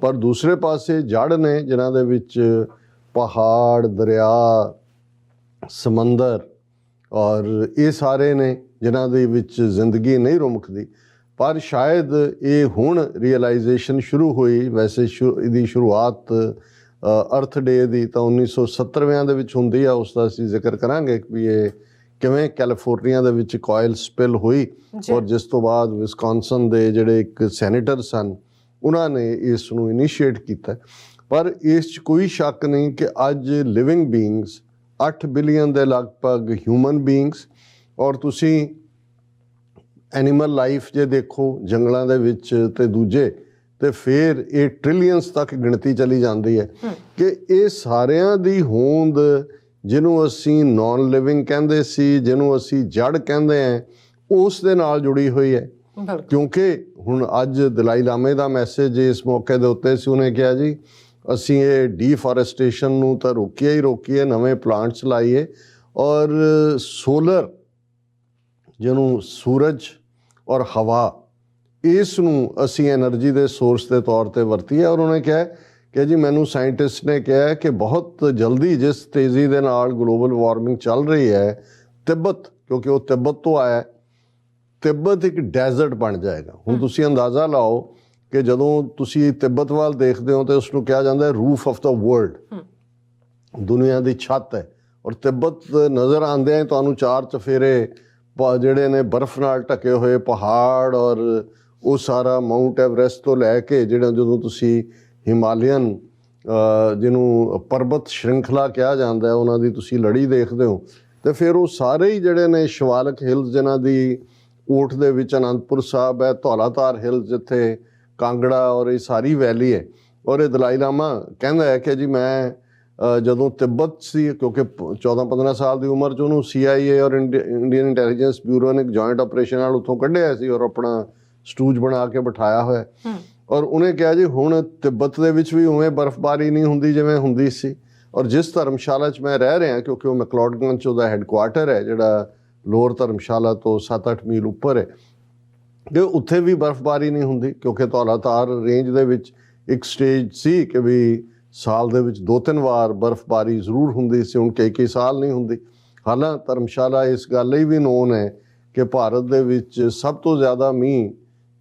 ਪਰ ਦੂਸਰੇ ਪਾਸੇ ਜੜ ਨੇ ਜਿਨ੍ਹਾਂ ਦੇ ਵਿੱਚ ਪਹਾੜ, ਦਰਿਆ, ਸਮੁੰਦਰ ਔਰ ਇਹ ਸਾਰੇ ਨੇ ਜਿਨ੍ਹਾਂ ਦੇ ਵਿੱਚ ਜ਼ਿੰਦਗੀ ਨਹੀਂ ਰੁਮਕਦੀ। ਪਰ ਸ਼ਾਇਦ ਇਹ ਹੁਣ ਰੀਅਲਾਈਜੇਸ਼ਨ ਸ਼ੁਰੂ ਹੋਈ। ਵੈਸੇ ਇਹਦੀ ਸ਼ੁਰੂਆਤ ਅਰਥ ਡੇ ਦੀ ਤਾਂ 1970ਵਿਆਂ ਦੇ ਵਿੱਚ ਹੁੰਦੀ ਆ, ਉਸ ਦਾ ਅਸੀਂ ਜ਼ਿਕਰ ਕਰਾਂਗੇ ਵੀ ਇਹ ਕਿਵੇਂ ਕੈਲੀਫੋਰਨੀਆ ਦੇ ਵਿੱਚ ਇੱਕ ਆਇਲ ਸਪਿਲ ਹੋਈ ਔਰ ਜਿਸ ਤੋਂ ਬਾਅਦ ਵਿਸਕੌਨਸਨ ਦੇ ਜਿਹੜੇ ਇੱਕ ਸੈਨੇਟਰ ਸਨ ਉਹਨਾਂ ਨੇ ਇਸ ਨੂੰ ਇਨੀਸ਼ੀਏਟ ਕੀਤਾ। ਪਰ ਇਸ 'ਚ ਕੋਈ ਸ਼ੱਕ ਨਹੀਂ ਕਿ ਅੱਜ ਲਿਵਿੰਗ ਬੀਇੰਗਸ 8 ਬਿਲੀਅਨ ਦੇ ਲਗਭਗ ਹਿਊਮਨ ਬੀਇੰਗਸ, ਔਰ ਤੁਸੀਂ ਐਨੀਮਲ ਲਾਈਫ ਜੇ ਦੇਖੋ ਜੰਗਲਾਂ ਦੇ ਵਿੱਚ ਤੇ ਦੂਜੇ, ਤੇ ਫਿਰ ਇਹ ਟ੍ਰਿਲੀਅਨਸ ਤੱਕ ਗਿਣਤੀ ਚਲੀ ਜਾਂਦੀ ਹੈ ਕਿ ਇਹ ਸਾਰਿਆਂ ਦੀ ਹੋਂਦ, ਜਿਹਨੂੰ ਅਸੀਂ ਨੌਨ ਲਿਵਿੰਗ ਕਹਿੰਦੇ ਸੀ, ਜਿਹਨੂੰ ਅਸੀਂ ਜੜ ਕਹਿੰਦੇ ਹਾਂ, ਉਸ ਦੇ ਨਾਲ ਜੁੜੀ ਹੋਈ ਹੈ। ਕਿਉਂਕਿ ਹੁਣ ਅੱਜ ਦਲਾਈ ਲਾਮੇ ਦਾ ਮੈਸੇਜ ਇਸ ਮੌਕੇ ਦੇ ਉੱਤੇ ਸੀ, ਉਹਨੇ ਕਿਹਾ ਜੀ ਅਸੀਂ ਇਹ ਡੀਫੋਰੈਸਟੇਸ਼ਨ ਨੂੰ ਤਾਂ ਰੋਕੀਏ ਹੀ ਰੋਕੀਏ, ਨਵੇਂ ਪਲਾਂਟਸ ਲਾਈਏ ਔਰ ਸੋਲਰ, ਜਿਹਨੂੰ ਸੂਰਜ ਔਰ ਹਵਾ, ਇਸ ਨੂੰ ਅਸੀਂ ਐਨਰਜੀ ਦੇ ਸੋਰਸ ਦੇ ਤੌਰ 'ਤੇ ਵਰਤੀਏ। ਔਰ ਉਹਨੇ ਕਿਹਾ ਕਿ ਜੀ ਮੈਨੂੰ ਸਾਇੰਟਿਸਟ ਨੇ ਕਿਹਾ ਕਿ ਬਹੁਤ ਜਲਦੀ ਜਿਸ ਤੇਜ਼ੀ ਦੇ ਨਾਲ ਗਲੋਬਲ ਵਾਰਮਿੰਗ ਚੱਲ ਰਹੀ ਹੈ, ਤਿੱਬਤ, ਕਿਉਂਕਿ ਉਹ ਤਿੱਬਤ ਤੋਂ ਆਇਆ, ਤਿੱਬਤ ਇੱਕ ਡੈਜ਼ਰਟ ਬਣ ਜਾਏਗਾ। ਹੁਣ ਤੁਸੀਂ ਅੰਦਾਜ਼ਾ ਲਾਓ ਕਿ ਜਦੋਂ ਤੁਸੀਂ ਤਿੱਬਤ ਵੱਲ ਦੇਖਦੇ ਹੋ ਤਾਂ ਉਸ ਨੂੰ ਕਿਹਾ ਜਾਂਦਾ ਹੈ ਰੂਫ ਆਫ ਦਾ ਵਰਲਡ, ਦੁਨੀਆ ਦੀ ਛੱਤ ਹੈ। ਔਰ ਤਿੱਬਤ ਨਜ਼ਰ ਆਉਂਦੇ ਆ ਤੁਹਾਨੂੰ ਚਾਰ ਚਫੇਰੇ ਜਿਹੜੇ ਨੇ ਬਰਫ਼ ਨਾਲ ਢਕੇ ਹੋਏ ਪਹਾੜ, ਔਰ ਉਹ ਸਾਰਾ ਮਾਊਂਟ ਐਵਰੈਸਟ ਤੋਂ ਲੈ ਕੇ ਜਿਹੜਾ ਜਦੋਂ ਤੁਸੀਂ ਹਿਮਾਲਯਨ ਜਿਹਨੂੰ ਪਰਬਤ ਸ਼੍ਰਿੰਖਲਾ ਕਿਹਾ ਜਾਂਦਾ ਹੈ ਉਹਨਾਂ ਦੀ ਤੁਸੀਂ ਲੜੀ ਦੇਖਦੇ ਹੋ, ਤੇ ਫਿਰ ਉਹ ਸਾਰੇ ਹੀ ਜਿਹੜੇ ਨੇ ਸ਼ਿਵਾਲਿਕ ਹਿਲਸ ਜਿਨ੍ਹਾਂ ਦੀ ਓਠ ਦੇ ਵਿੱਚ ਅਨੰਦਪੁਰ ਸਾਹਿਬ ਹੈ, ਧੌਲਾਧਾਰ ਹਿਲਸ ਜਿੱਥੇ ਕਾਂਗੜਾ, ਔਰ ਇਹ ਸਾਰੀ ਵੈਲੀ ਹੈ। ਔਰ ਇਹ ਦਲਾਈ ਲਾਮਾ ਕਹਿੰਦਾ ਹੈ ਕਿ ਜੀ ਮੈਂ ਜਦੋਂ ਤਿੱਬਤ ਸੀ, ਕਿਉਂਕਿ 14-15 ਸਾਲ ਦੀ ਉਮਰ 'ਚ ਉਹਨੂੰ CIA ਔਰ ਇੰਡੀਅਨ ਇੰਟੈਲੀਜੈਂਸ ਬਿਊਰੋ ਨੇ ਇੱਕ ਜੁਆਇੰਟ ਆਪਰੇਸ਼ਨ ਨਾਲ ਉੱਥੋਂ ਕੱਢਿਆ ਸੀ ਔਰ ਆਪਣਾ ਸਟੂਜ ਬਣਾ ਕੇ ਬਿਠਾਇਆ ਹੋਇਆ। ਔਰ ਉਹਨੇ ਕਿਹਾ ਜੀ ਹੁਣ ਤਿੱਬਤ ਦੇ ਵਿੱਚ ਵੀ ਉਵੇਂ ਬਰਫ਼ਬਾਰੀ ਨਹੀਂ ਹੁੰਦੀ ਜਿਵੇਂ ਹੁੰਦੀ ਸੀ। ਔਰ ਜਿਸ ਧਰਮਸ਼ਾਲਾ 'ਚ ਮੈਂ ਰਹਿ ਰਿਹਾ, ਕਿਉਂਕਿ ਉਹ ਮੈਕਲੋਡਗੰਜ 'ਚ ਉਹਦਾ ਹੈੱਡਕੁਆਟਰ ਹੈ ਜਿਹੜਾ ਲੋਅਰ ਧਰਮਸ਼ਾਲਾ ਤੋਂ 7-8 ਮੀਲ ਉੱਪਰ ਹੈ, ਕਿ ਉੱਥੇ ਵੀ ਬਰਫ਼ਬਾਰੀ ਨਹੀਂ ਹੁੰਦੀ ਕਿਉਂਕਿ ਧੌਲਾਧਾਰ ਰੇਂਜ ਦੇ ਵਿੱਚ ਇੱਕ ਸਟੇਜ ਸੀ ਕਿ ਵੀ ਸਾਲ ਦੇ ਵਿੱਚ 2-3 ਵਾਰ ਬਰਫ਼ਬਾਰੀ ਜ਼ਰੂਰ ਹੁੰਦੀ ਸੀ। ਹੁਣ ਕਈ ਸਾਲ ਨਹੀਂ ਹੁੰਦੀ। ਹਾਲਾਂਕਿ ਧਰਮਸ਼ਾਲਾ ਇਸ ਗੱਲ ਲਈ ਵੀ ਨੋਨ ਹੈ ਕਿ ਭਾਰਤ ਦੇ ਵਿੱਚ ਸਭ ਤੋਂ ਜ਼ਿਆਦਾ ਮੀਂਹ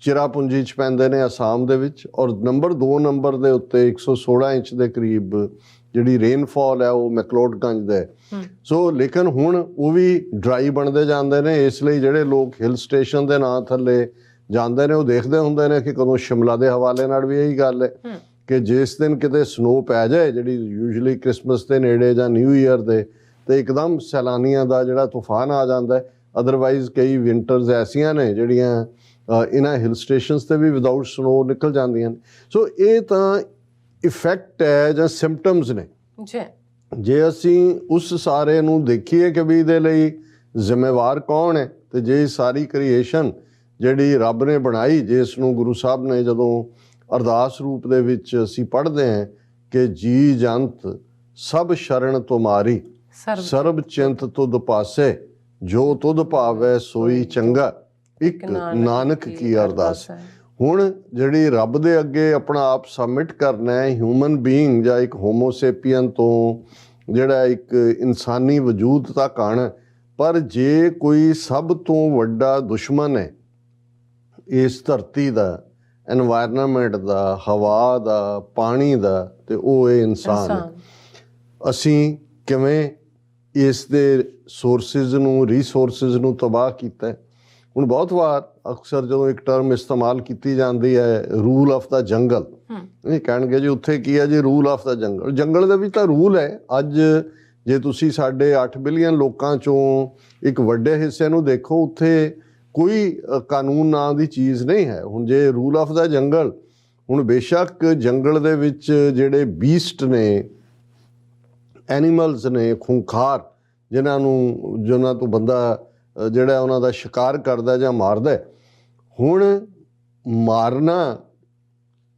ਚਿਰਾਪੁੰਜੀ 'ਚ ਪੈਂਦੇ ਨੇ ਅਸਾਮ ਦੇ ਵਿੱਚ, ਔਰ ਨੰਬਰ 2 ਨੰਬਰ ਦੇ ਉੱਤੇ 116 ਇੰਚ ਦੇ ਕਰੀਬ ਜਿਹੜੀ ਰੇਨਫਾਲ ਹੈ ਉਹ ਮੈਕਲੋਡਗੰਜ ਦਾ ਹੈ। ਸੋ ਲੇਕਿਨ ਹੁਣ ਉਹ ਵੀ ਡਰਾਈ ਬਣਦੇ ਜਾਂਦੇ ਨੇ, ਇਸ ਲਈ ਜਿਹੜੇ ਲੋਕ ਹਿਲ ਸਟੇਸ਼ਨ ਦੇ ਨਾਂ ਥੱਲੇ ਜਾਂਦੇ ਨੇ ਉਹ ਦੇਖਦੇ ਹੁੰਦੇ ਨੇ ਕਿ ਕਦੋਂ ਸ਼ਿਮਲਾ ਦੇ ਹਵਾਲੇ ਨਾਲ ਵੀ ਇਹੀ ਗੱਲ ਹੈ ਕਿ ਜਿਸ ਦਿਨ ਕਿਤੇ ਸਨੋ ਪੈ ਜਾਏ, ਜਿਹੜੀ ਯੂਜੂਅਲੀ ਕ੍ਰਿਸਮਸ ਦੇ ਨੇੜੇ ਜਾਂ ਨਿਊ ਈਅਰ ਦੇ, ਤੇ ਇੱਕਦਮ ਸੈਲਾਨੀਆਂ ਦਾ ਜਿਹੜਾ ਤੂਫਾਨ ਆ ਜਾਂਦਾ ਹੈ। ਅਦਰਵਾਈਜ਼ ਕਈ ਵਿੰਟਰਸ ਐਸੀਆਂ ਨੇ ਜਿਹੜੀਆਂ ਇਹਨਾਂ ਹਿਲ ਸਟੇਸ਼ਨਸ ਤੇ ਵੀ ਵਿਦਆਊਟ ਸਨੋ ਨਿਕਲ ਜਾਂਦੀਆਂ ਨੇ। ਸੋ ਇਹ ਤਾਂ ਇਫੈਕਟ ਹੈ ਜਾਂ ਸਿੰਪਟਮਸ ਨੇ। ਜੇ ਅਸੀਂ ਉਸ ਸਾਰੇ ਨੂੰ ਦੇਖੀਏ ਕਿ ਵੀ ਇਹਦੇ ਲਈ ਜ਼ਿੰਮੇਵਾਰ ਕੌਣ ਹੈ, ਤੇ ਜੇ ਸਾਰੀ ਕ੍ਰੀਏਸ਼ਨ ਜਿਹੜੀ ਰੱਬ ਨੇ ਬਣਾਈ, ਜਿਸ ਨੂੰ ਗੁਰੂ ਸਾਹਿਬ ਨੇ ਜਦੋਂ ਅਰਦਾਸ ਰੂਪ ਦੇ ਵਿੱਚ ਅਸੀਂ ਪੜ੍ਹਦੇ ਹਾਂ ਕਿ ਜੀ ਜੰਤ ਸਭ ਸ਼ਰਨ ਤੁਮਾਰੀ, ਸਰਬ ਚਿੰਤ ਤੁਧ ਪਾਸੇ, ਜੋ ਤੁਧ ਭਾਵੈ ਸੋਈ ਚੰਗਾ, ਇੱਕ ਨਾਨਕ ਕੀ ਅਰਦਾਸ। ਹੁਣ ਜਿਹੜੀ ਰੱਬ ਦੇ ਅੱਗੇ ਆਪਣਾ ਆਪ ਸਬਮਿਟ ਕਰਨਾ ਹੈ, ਹਿਊਮਨ ਬੀਇੰਗ ਜਾਂ ਇੱਕ ਹੋਮੋਸੇਪੀਅਨ ਤੋਂ ਜਿਹੜਾ ਇੱਕ ਇਨਸਾਨੀ ਵਜੂਦ ਤੱਕ ਆਉਣਾ। ਪਰ ਜੇ ਕੋਈ ਸਭ ਤੋਂ ਵੱਡਾ ਦੁਸ਼ਮਣ ਹੈ ਇਸ ਧਰਤੀ ਦਾ, ਐਨਵਾਇਰਨਮੈਂਟ ਦਾ, ਹਵਾ ਦਾ, ਪਾਣੀ ਦਾ, ਤੇ ਉਹ ਇਹ ਇਨਸਾਨ ਹੈ। ਅਸੀਂ ਕਿਵੇਂ ਇਸ ਦੇ ਸੋਰਸਿਸ ਨੂੰ, ਰੀਸੋਰਸਿਸ ਨੂੰ ਤਬਾਹ ਕੀਤਾ ਹੈ। ਹੁਣ ਬਹੁਤ ਵਾਰ ਅਕਸਰ ਜਦੋਂ ਇੱਕ ਟਰਮ ਇਸਤੇਮਾਲ ਕੀਤੀ ਜਾਂਦੀ ਹੈ ਰੂਲ ਆਫ ਦਾ ਜੰਗਲ, ਇਹ ਕਹਿਣਗੇ ਜੀ ਉੱਥੇ ਕੀ ਹੈ ਜੀ, ਰੂਲ ਆਫ ਦਾ ਜੰਗਲ। ਜੰਗਲ ਦੇ ਵਿੱਚ ਤਾਂ ਰੂਲ ਹੈ। ਅੱਜ ਜੇ ਤੁਸੀਂ ਸਾਡੇ 8 ਬਿਲੀਅਨ ਲੋਕਾਂ ਚੋਂ ਇੱਕ ਵੱਡੇ ਹਿੱਸੇ ਨੂੰ ਦੇਖੋ, ਉੱਥੇ ਕੋਈ ਕਾਨੂੰਨ ਨਾਂ ਦੀ ਚੀਜ਼ ਨਹੀਂ ਹੈ। ਹੁਣ ਜੇ ਰੂਲ ਆਫ ਦਾ ਜੰਗਲ, ਹੁਣ ਬੇਸ਼ੱਕ ਜੰਗਲ ਦੇ ਵਿੱਚ ਜਿਹੜੇ ਬੀਸਟ ਨੇ, ਐਨੀਮਲਸ ਨੇ ਖੂੰਖਾਰ, ਜਿਨ੍ਹਾਂ ਤੋਂ ਬੰਦਾ ਜਿਹੜਾ ਉਹਨਾਂ ਦਾ ਸ਼ਿਕਾਰ ਕਰਦਾ ਜਾਂ ਮਾਰਦਾ, ਹੁਣ ਮਾਰਨਾ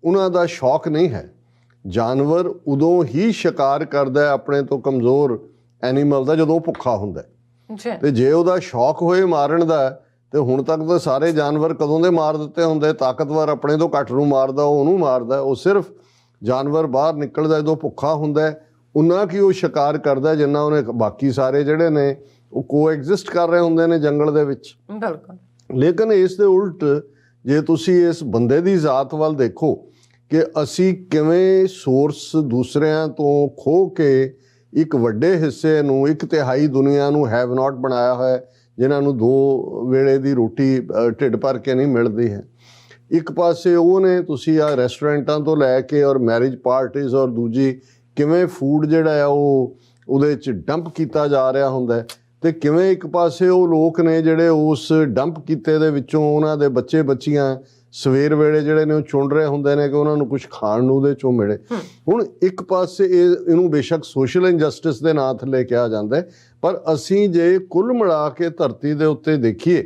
ਉਹਨਾਂ ਦਾ ਸ਼ੌਕ ਨਹੀਂ ਹੈ। ਜਾਨਵਰ ਉਦੋਂ ਹੀ ਸ਼ਿਕਾਰ ਕਰਦਾ ਆਪਣੇ ਤੋਂ ਕਮਜ਼ੋਰ ਐਨੀਮਲ ਦਾ ਜਦੋਂ ਭੁੱਖਾ ਹੁੰਦਾ, ਤੇ ਜੇ ਉਹਦਾ ਸ਼ੌਕ ਹੋਏ ਮਾਰਨ ਦਾ, ਤੇ ਹੁਣ ਤੱਕ ਤਾਂ ਸਾਰੇ ਜਾਨਵਰ ਕਦੋਂ ਦੇ ਮਾਰ ਦਿੱਤੇ ਹੁੰਦੇ। ਤਾਕਤਵਰ ਆਪਣੇ ਤੋਂ ਘੱਟ ਨੂੰ ਮਾਰਦਾ, ਉਹਨੂੰ ਮਾਰਦਾ। ਉਹ ਸਿਰਫ ਜਾਨਵਰ ਬਾਹਰ ਨਿਕਲਦਾ ਜਦੋਂ ਭੁੱਖਾ ਹੁੰਦਾ, ਉਹਨਾਂ ਕੀ ਉਹ ਸ਼ਿਕਾਰ ਕਰਦਾ ਜਿੰਨਾ ਉਹਨੇ। ਬਾਕੀ ਸਾਰੇ ਜਿਹੜੇ ਨੇ ਉਹ ਕੋਐਗਜ਼ਿਸਟ ਕਰ ਰਹੇ ਹੁੰਦੇ ਨੇ ਜੰਗਲ ਦੇ ਵਿੱਚ। ਲੇਕਿਨ ਇਸ ਦੇ ਉਲਟ ਜੇ ਤੁਸੀਂ ਇਸ ਬੰਦੇ ਦੀ ਜ਼ਾਤ ਵੱਲ ਦੇਖੋ ਕਿ ਅਸੀਂ ਕਿਵੇਂ ਸੋਰਸ ਦੂਸਰਿਆਂ ਤੋਂ ਖੋਹ ਕੇ ਇੱਕ ਵੱਡੇ ਹਿੱਸੇ ਨੂੰ, 1/3 ਦੁਨੀਆ ਨੂੰ ਹੈਵ ਨਾਟ ਬਣਾਇਆ ਹੋਇਆ, ਜਿਨ੍ਹਾਂ ਨੂੰ 2 ਵੇਲੇ ਦੀ ਰੋਟੀ ਢਿੱਡ ਭਰ ਕੇ ਨਹੀਂ ਮਿਲਦੀ ਹੈ। ਇੱਕ ਪਾਸੇ ਉਹ ਨੇ, ਤੁਸੀਂ ਆ ਰੈਸਟੋਰੈਂਟਾਂ ਤੋਂ ਲੈ ਕੇ ਔਰ ਮੈਰਿਜ ਪਾਰਟੀਜ਼, ਔਰ ਦੂਜੀ ਕਿਵੇਂ ਫੂਡ ਜਿਹੜਾ ਆ ਉਹ ਉਹਦੇ 'ਚ ਡੰਪ ਕੀਤਾ ਜਾ ਰਿਹਾ ਹੁੰਦਾ, ਤੇ ਕਿਵੇਂ ਇੱਕ ਪਾਸੇ ਉਹ ਲੋਕ ਨੇ ਜਿਹੜੇ ਉਸ ਡੰਪ ਕੀਤੇ ਦੇ ਵਿੱਚੋਂ ਉਹਨਾਂ ਦੇ ਬੱਚੇ ਬੱਚੀਆਂ ਸਵੇਰ ਵੇਲੇ ਜਿਹੜੇ ਨੇ ਉਹ ਚੁਣ ਰਹੇ ਹੁੰਦੇ ਨੇ ਕਿ ਉਹਨਾਂ ਨੂੰ ਕੁਝ ਖਾਣ ਨੂੰ ਉਹਦੇ 'ਚੋਂ ਮਿਲੇ। ਹੁਣ ਇੱਕ ਪਾਸੇ ਇਹਨੂੰ ਬੇਸ਼ੱਕ ਸੋਸ਼ਲ ਇੰਜਸਟਿਸ ਦੇ ਨਾਂ ਥੱਲੇ ਕਿਹਾ ਜਾਂਦਾ, ਪਰ ਅਸੀਂ ਜੇ ਕੁੱਲ ਮਿਲਾ ਕੇ ਧਰਤੀ ਦੇ ਉੱਤੇ ਦੇਖੀਏ